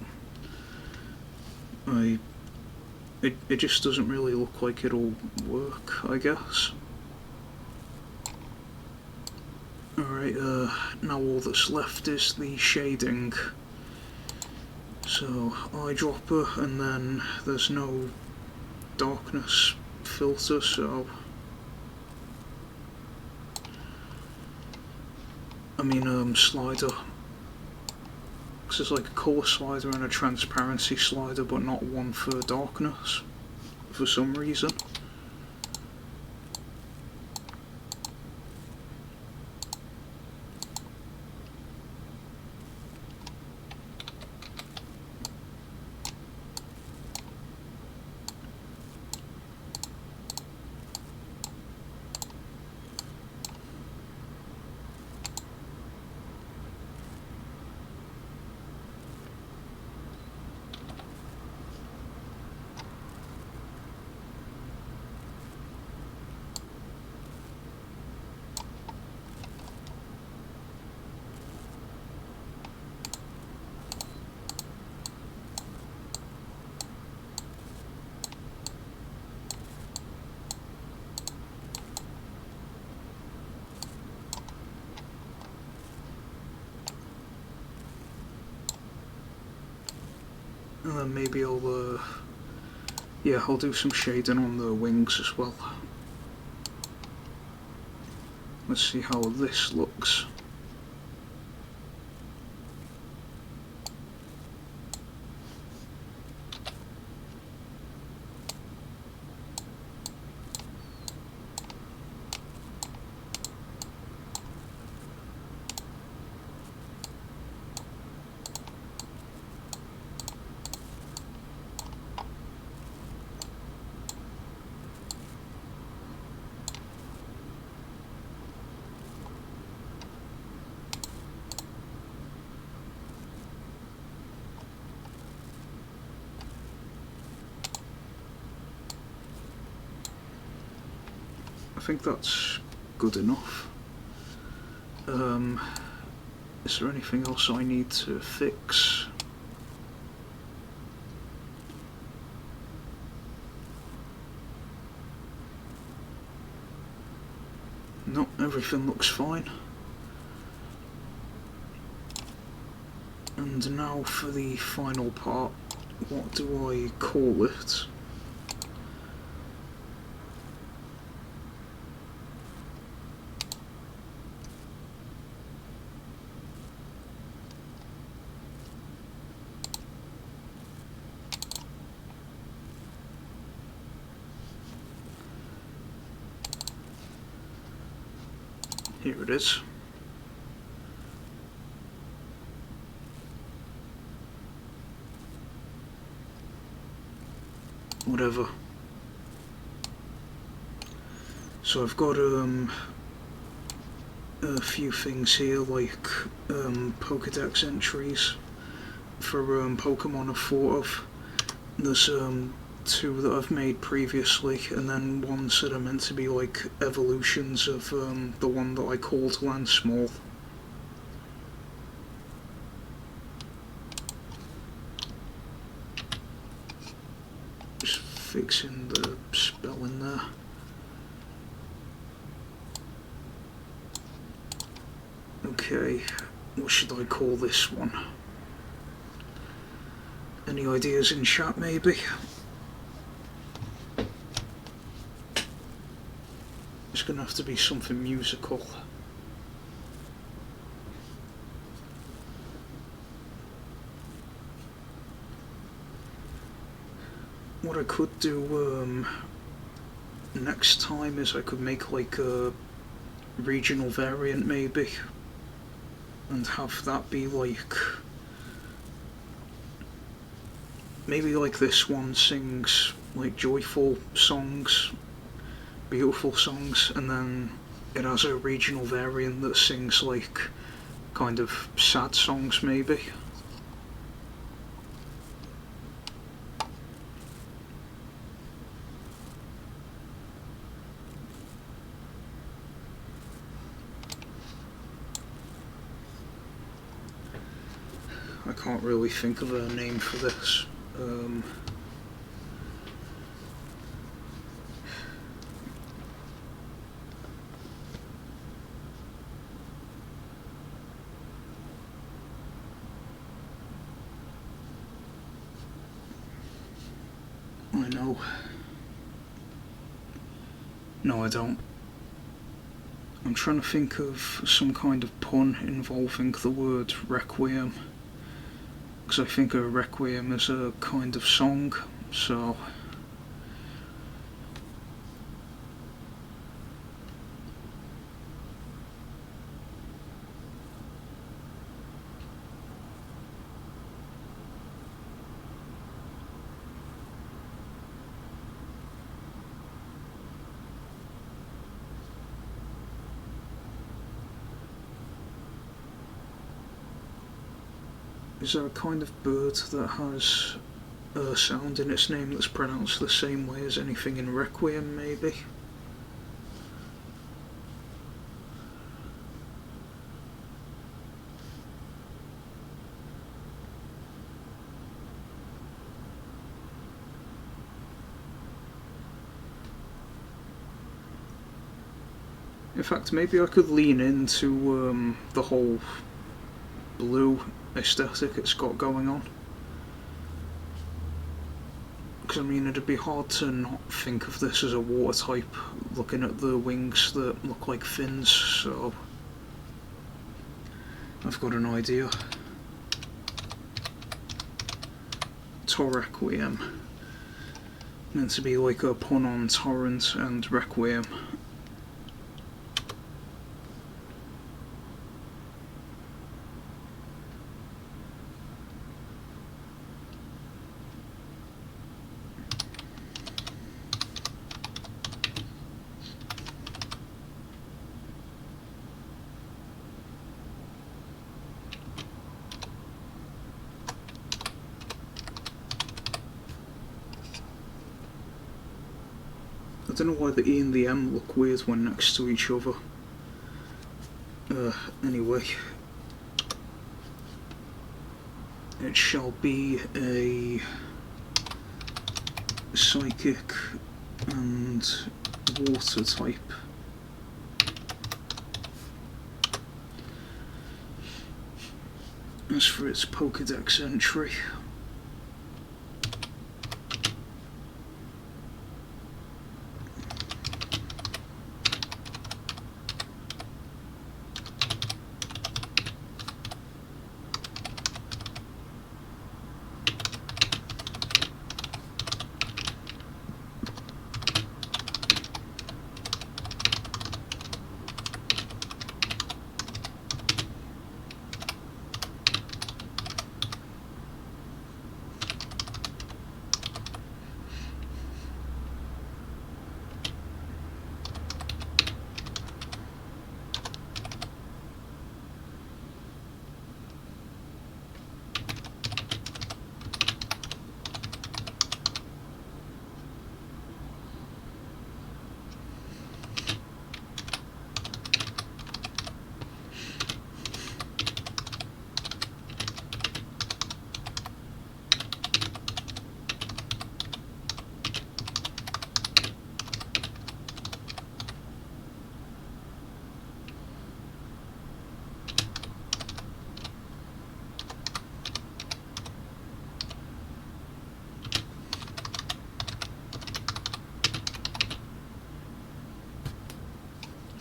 it just doesn't really look like it'll work, I guess. Alright, now all that's left is the shading. So, eyedropper, and then there's no darkness filter, so... I mean, slider. acts as like a colour slider and a transparency slider, but not one for darkness for some reason. And then maybe I'll do some shading on the wings as well. Let's see how this looks. I think that's good enough. Is there anything else I need to fix? No, everything looks fine. And now for the final part, what do I call it? Here it is. Whatever. So I've got a few things here, like Pokédex entries for Pokemon I've thought of. There's two that I've made previously, and then ones that are meant to be like evolutions of the one that I called Lansmall. Just fixing the spelling there. Okay, what should I call this one? Any ideas in chat maybe? It's gonna have to be something musical. What I could do next time is I could make like a regional variant maybe, and have that be like, maybe like this one sings like joyful songs, beautiful songs, and then it has a regional variant that sings like kind of sad songs maybe. I can't really think of a name for this. I know. No, I don't. I'm trying to think of some kind of pun involving the word Requiem. because I think a Requiem is a kind of song, so... Is there a kind of bird that has a sound in its name that's pronounced the same way as anything in Requiem, maybe? In fact, maybe I could lean into the whole blue aesthetic it's got going on. Because I mean, it'd be hard to not think of this as a water type, looking at the wings that look like fins, so... I've got an idea. Torrequiem. Meant to be like a pun on torrent and requiem. I don't know why the E and the M look weird when next to each other. Anyway. It shall be a psychic and water type. As for its Pokédex entry,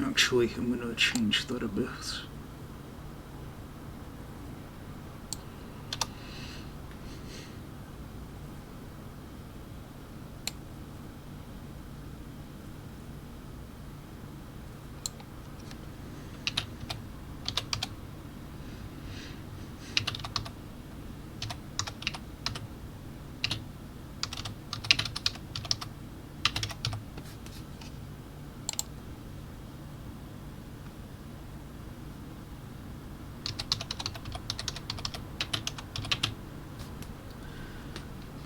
actually I'm going to change that a bit.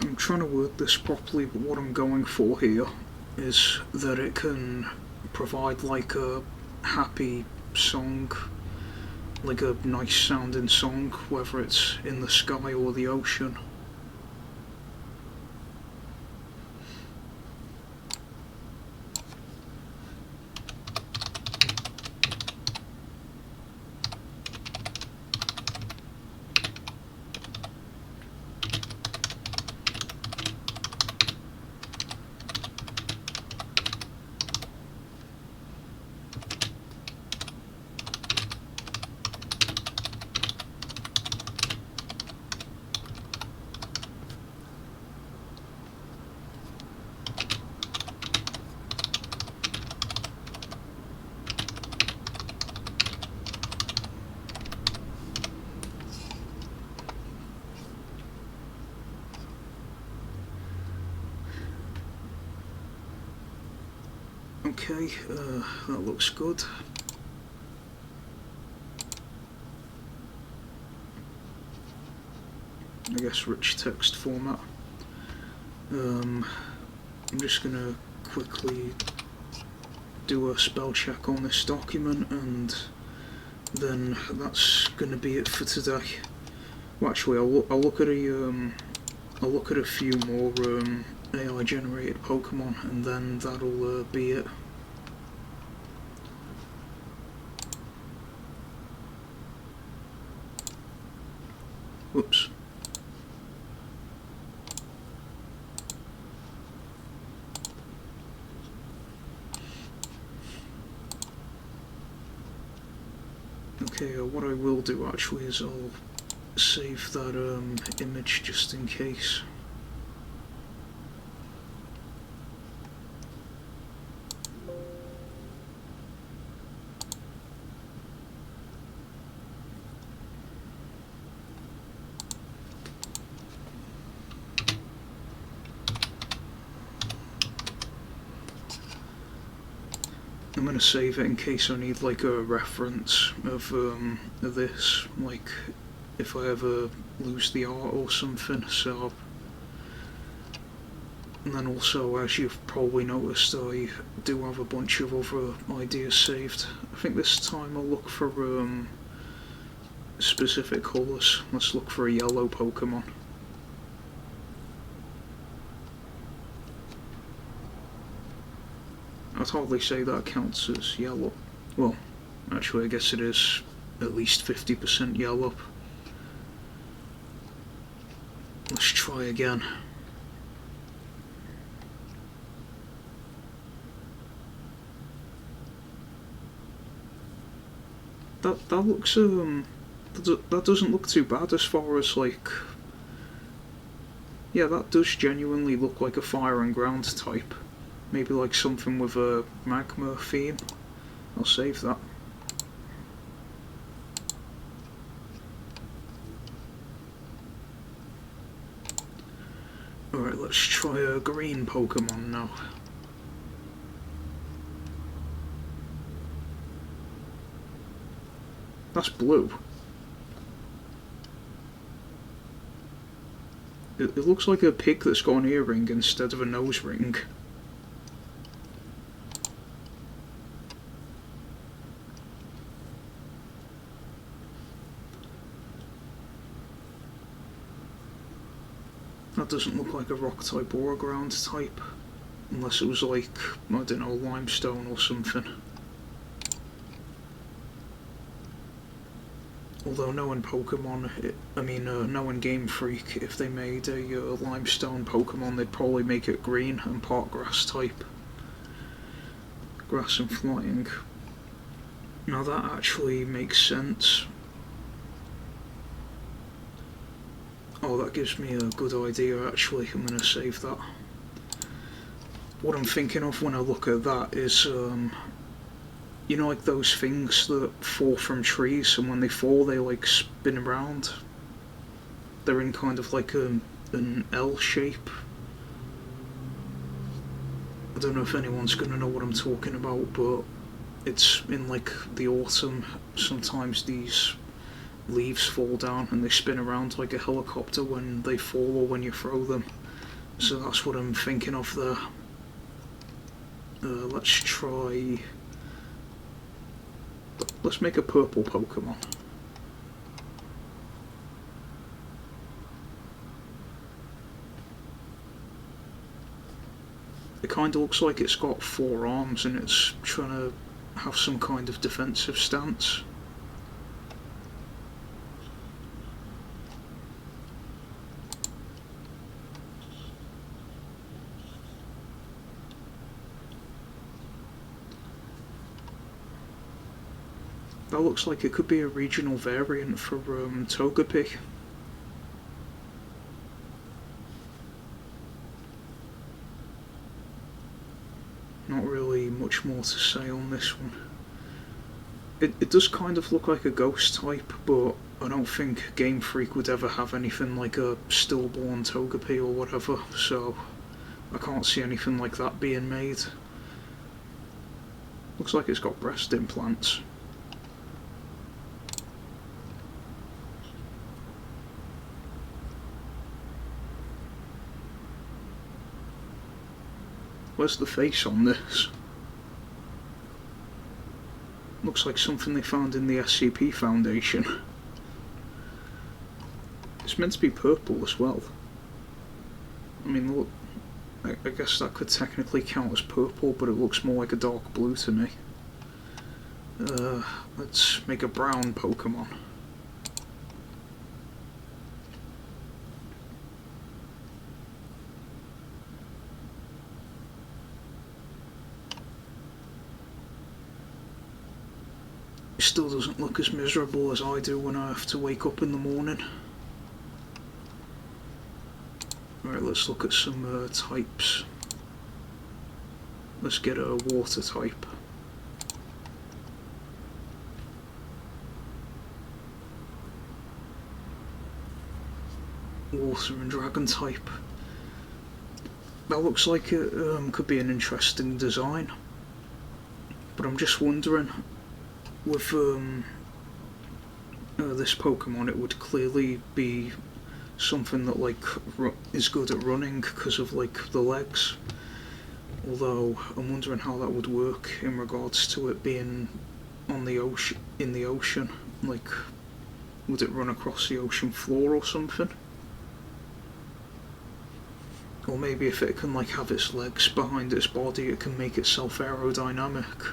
I'm trying to word this properly, but what I'm going for here is that it can provide like a happy song, like a nice sounding song, whether it's in the sky or the ocean. Okay, that looks good. I guess rich text format. I'm just gonna quickly do a spell check on this document, and then that's gonna be it for today. Well, actually, I'll look at a few more AI generated Pokemon, and then that'll be it. Whoops. Okay, what I will do actually is I'll save that image just in case. I'm going to save it in case I need like a reference of this, like if I ever lose the art or something. So, and then also, as you've probably noticed, I do have a bunch of other ideas saved. I think this time I'll look for specific colours. Let's look for a yellow Pokemon. I'd hardly say that counts as yellow. Well, actually I guess it is at least 50% yellow. Let's try again. That looks that doesn't look too bad as far as like, yeah, that does genuinely look like a fire and ground type. Maybe like something with a magma theme. I'll save that. Alright, let's try a green Pokemon now. That's blue. It looks like a pig that's got an earring instead of a nose ring. That doesn't look like a rock type or a ground type, unless it was like, I don't know, limestone or something. Although knowing Pokemon, knowing Game Freak, if they made a limestone Pokemon, they'd probably make it green and part grass type. Grass and flying. Now that actually makes sense. Oh, that gives me a good idea actually. I'm going to save that. What I'm thinking of when I look at that is, you know, like those things that fall from trees, and when they fall they like spin around. They're in kind of like an L shape. I don't know if anyone's going to know what I'm talking about, but it's in like the autumn. Sometimes these leaves fall down and they spin around like a helicopter when they fall or when you throw them. So that's what I'm thinking of there. Let's try... Let's make a purple Pokemon. It kind of looks like it's got 4 arms and it's trying to have some kind of defensive stance. That looks like it could be a regional variant for Togepi. Not really much more to say on this one. It does kind of look like a ghost type, but I don't think Game Freak would ever have anything like a stillborn Togepi or whatever, so I can't see anything like that being made. Looks like it's got breast implants. Where's the face on this? Looks like something they found in the SCP Foundation. It's meant to be purple as well. I mean, look, I guess that could technically count as purple, but it looks more like a dark blue to me. Let's make a brown Pokemon. It still doesn't look as miserable as I do when I have to wake up in the morning. Right, let's look at some types. Let's get a water type. Water and dragon type. That looks like it could be an interesting design. But I'm just wondering, with this Pokemon, it would clearly be something that like is good at running because of like the legs. Although I'm wondering how that would work in regards to it being on the ocean, in the ocean. Like, would it run across the ocean floor or something? Or maybe if it can like have its legs behind its body, it can make itself aerodynamic,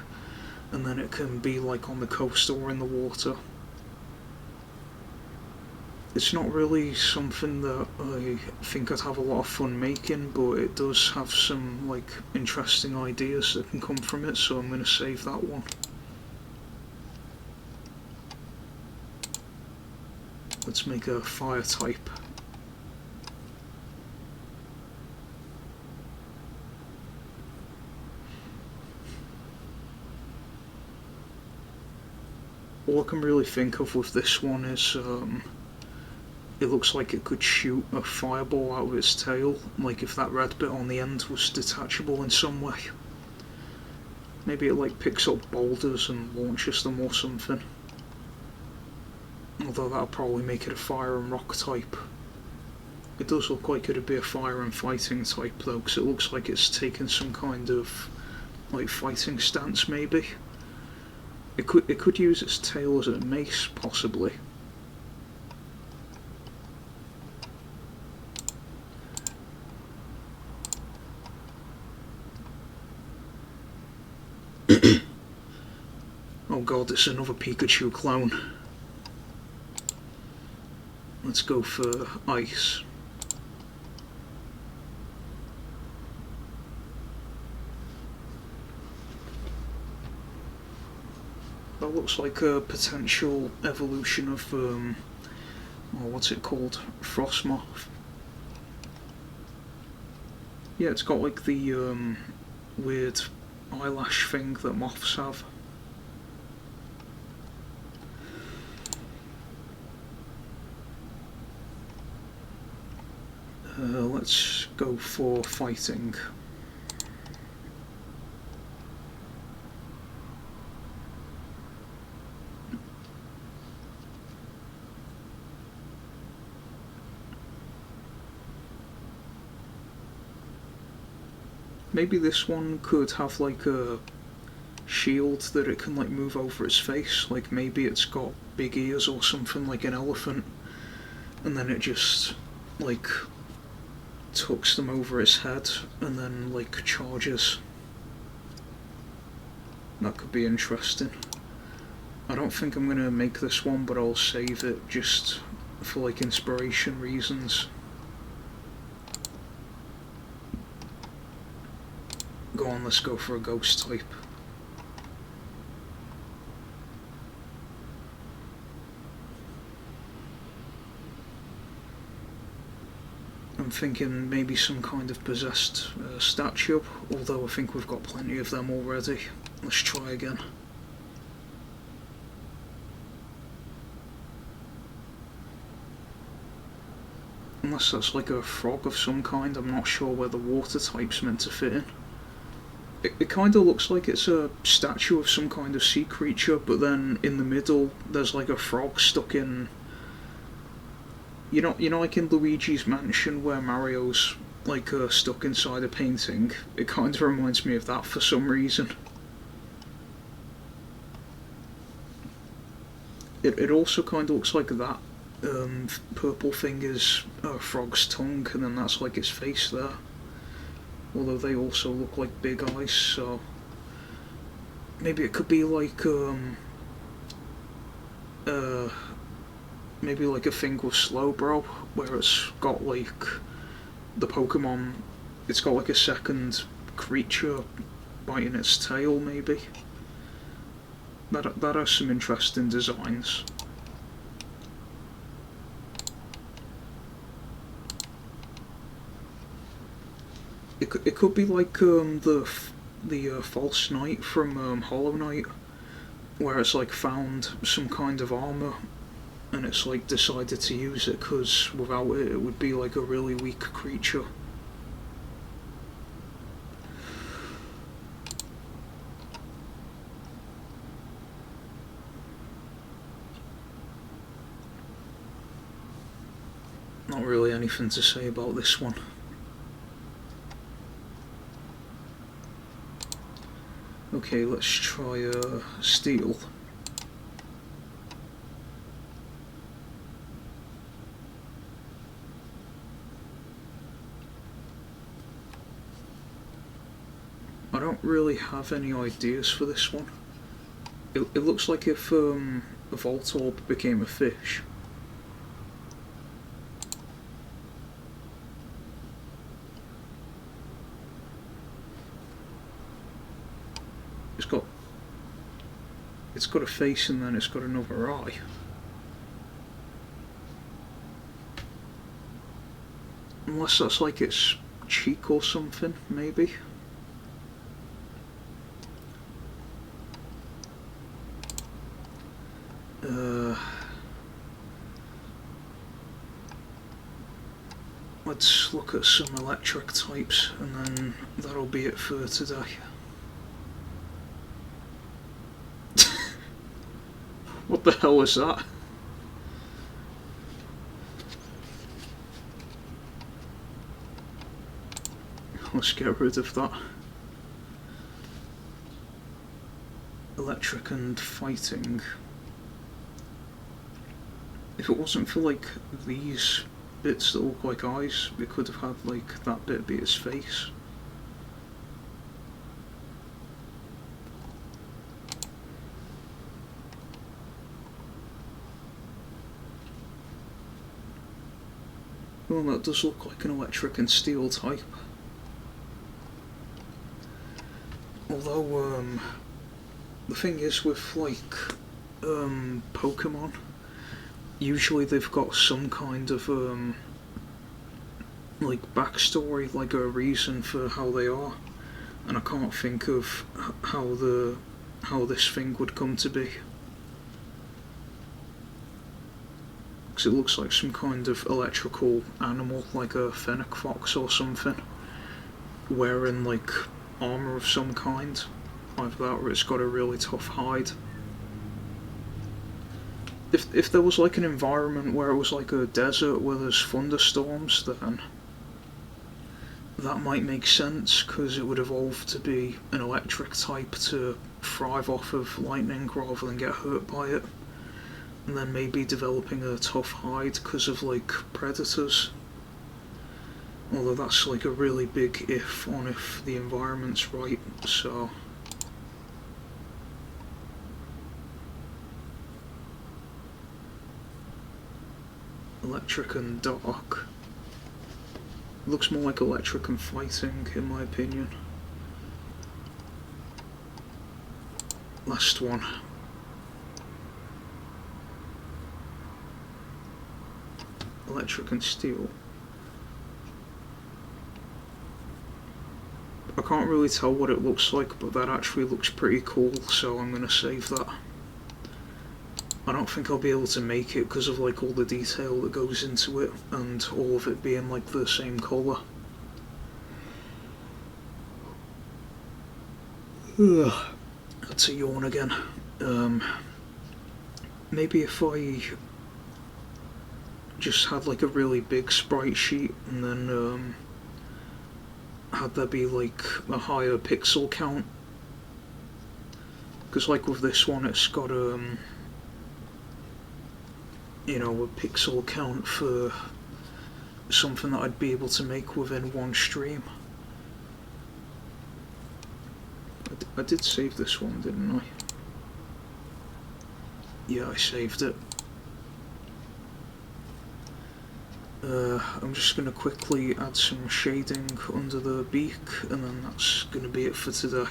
and then it can be like on the coast or in the water. It's not really something that I think I'd have a lot of fun making, but it does have some like interesting ideas that can come from it, so I'm going to save that one. Let's make a fire type. All I can really think of with this one is it looks like it could shoot a fireball out of its tail, like if that red bit on the end was detachable in some way. Maybe it like picks up boulders and launches them or something. Although that'll probably make it a fire and rock type. It does look like it'd be a fire and fighting type though, because it looks like it's taken some kind of like fighting stance maybe. It could use its tail as a mace possibly. Oh god, it's another Pikachu clone. Let's go for ice. That looks like a potential evolution of, what's it called? Frostmoth. Yeah, it's got like the weird eyelash thing that moths have. Let's go for fighting. Maybe this one could have like a shield that it can like move over its face, like maybe it's got big ears or something like an elephant, and then it just like tucks them over its head and then like charges. That could be interesting. I don't think I'm gonna make this one, but I'll save it just for like inspiration reasons. Go on, let's go for a ghost type. I'm thinking maybe some kind of possessed statue, although I think we've got plenty of them already. Let's try again. Unless that's like a frog of some kind, I'm not sure where the water type's meant to fit in. It kind of looks like it's a statue of some kind of sea creature, but then in the middle there's like a frog stuck in. You know, like in Luigi's Mansion where Mario's like stuck inside a painting. It kind of reminds me of that for some reason. It also kind of looks like that purple thing is a frog's tongue, and then that's like its face there. Although they also look like big eyes, so maybe it could be like maybe like a thing with Slowbro, where it's got like the Pokemon, it's got like a second creature biting its tail, maybe. That has some interesting designs. It could be like the False Knight from Hollow Knight, where it's like found some kind of armor, and it's like decided to use it because without it, it would be like a really weak creature. Not really anything to say about this one. Okay, let's try steel. I don't really have any ideas for this one. It looks like if a Voltorb became a fish. It's got a face and then it's got another eye. Unless that's like its cheek or something, maybe. Let's look at some electric types and then that'll be it for today. What the hell is that? Let's get rid of that. Electric and fighting. If it wasn't for like these bits that look like eyes, we could have had like that bit be his face. Well, that does look like an electric and steel type. Although, the thing is with like Pokemon, usually they've got some kind of like backstory, like a reason for how they are, and I can't think of how this thing would come to be. Because it looks like some kind of electrical animal, like a fennec fox or something, wearing like armour of some kind. Either that or it's got a really tough hide. If there was like an environment where it was like a desert where there's thunderstorms, then that might make sense, because it would evolve to be an electric type to thrive off of lightning rather than get hurt by it. And then maybe developing a tough hide because of like predators. Although that's like a really big if on if the environment's right, so. Electric and dark. Looks more like electric and fighting in my opinion. Last one. Electric and steel. I can't really tell what it looks like, but that actually looks pretty cool, so I'm going to save that. I don't think I'll be able to make it because of like all the detail that goes into it and all of it being like the same colour. That's a yawn again. Maybe if I just had like a really big sprite sheet and then had there be like a higher pixel count, because like with this one it's got you know, a pixel count for something that I'd be able to make within one stream. I did save this one, didn't I? Yeah, I saved it. I'm just going to quickly add some shading under the beak, and then that's going to be it for today.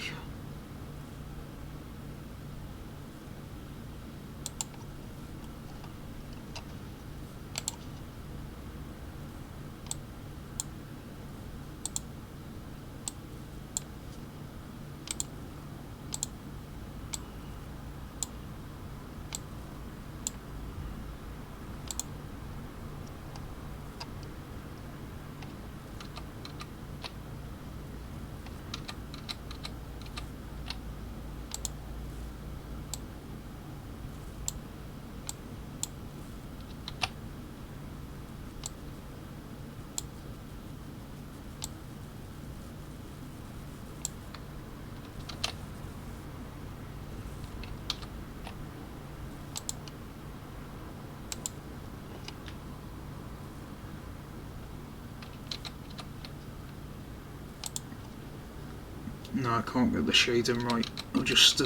No, I can't get the shading right. I'll just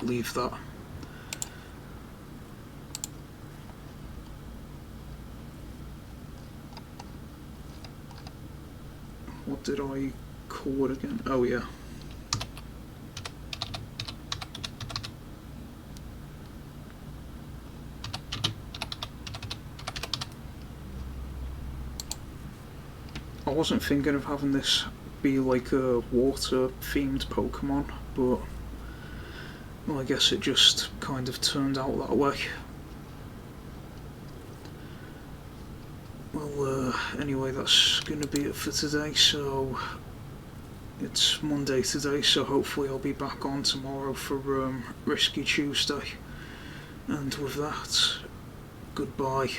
leave that. What did I call it again? Oh yeah. I wasn't thinking of having this be like a water themed Pokemon, but well, I guess it just kind of turned out that way. Well, anyway, that's gonna be it for today. So it's Monday today, so hopefully I'll be back on tomorrow for Risky Tuesday. And with that, goodbye.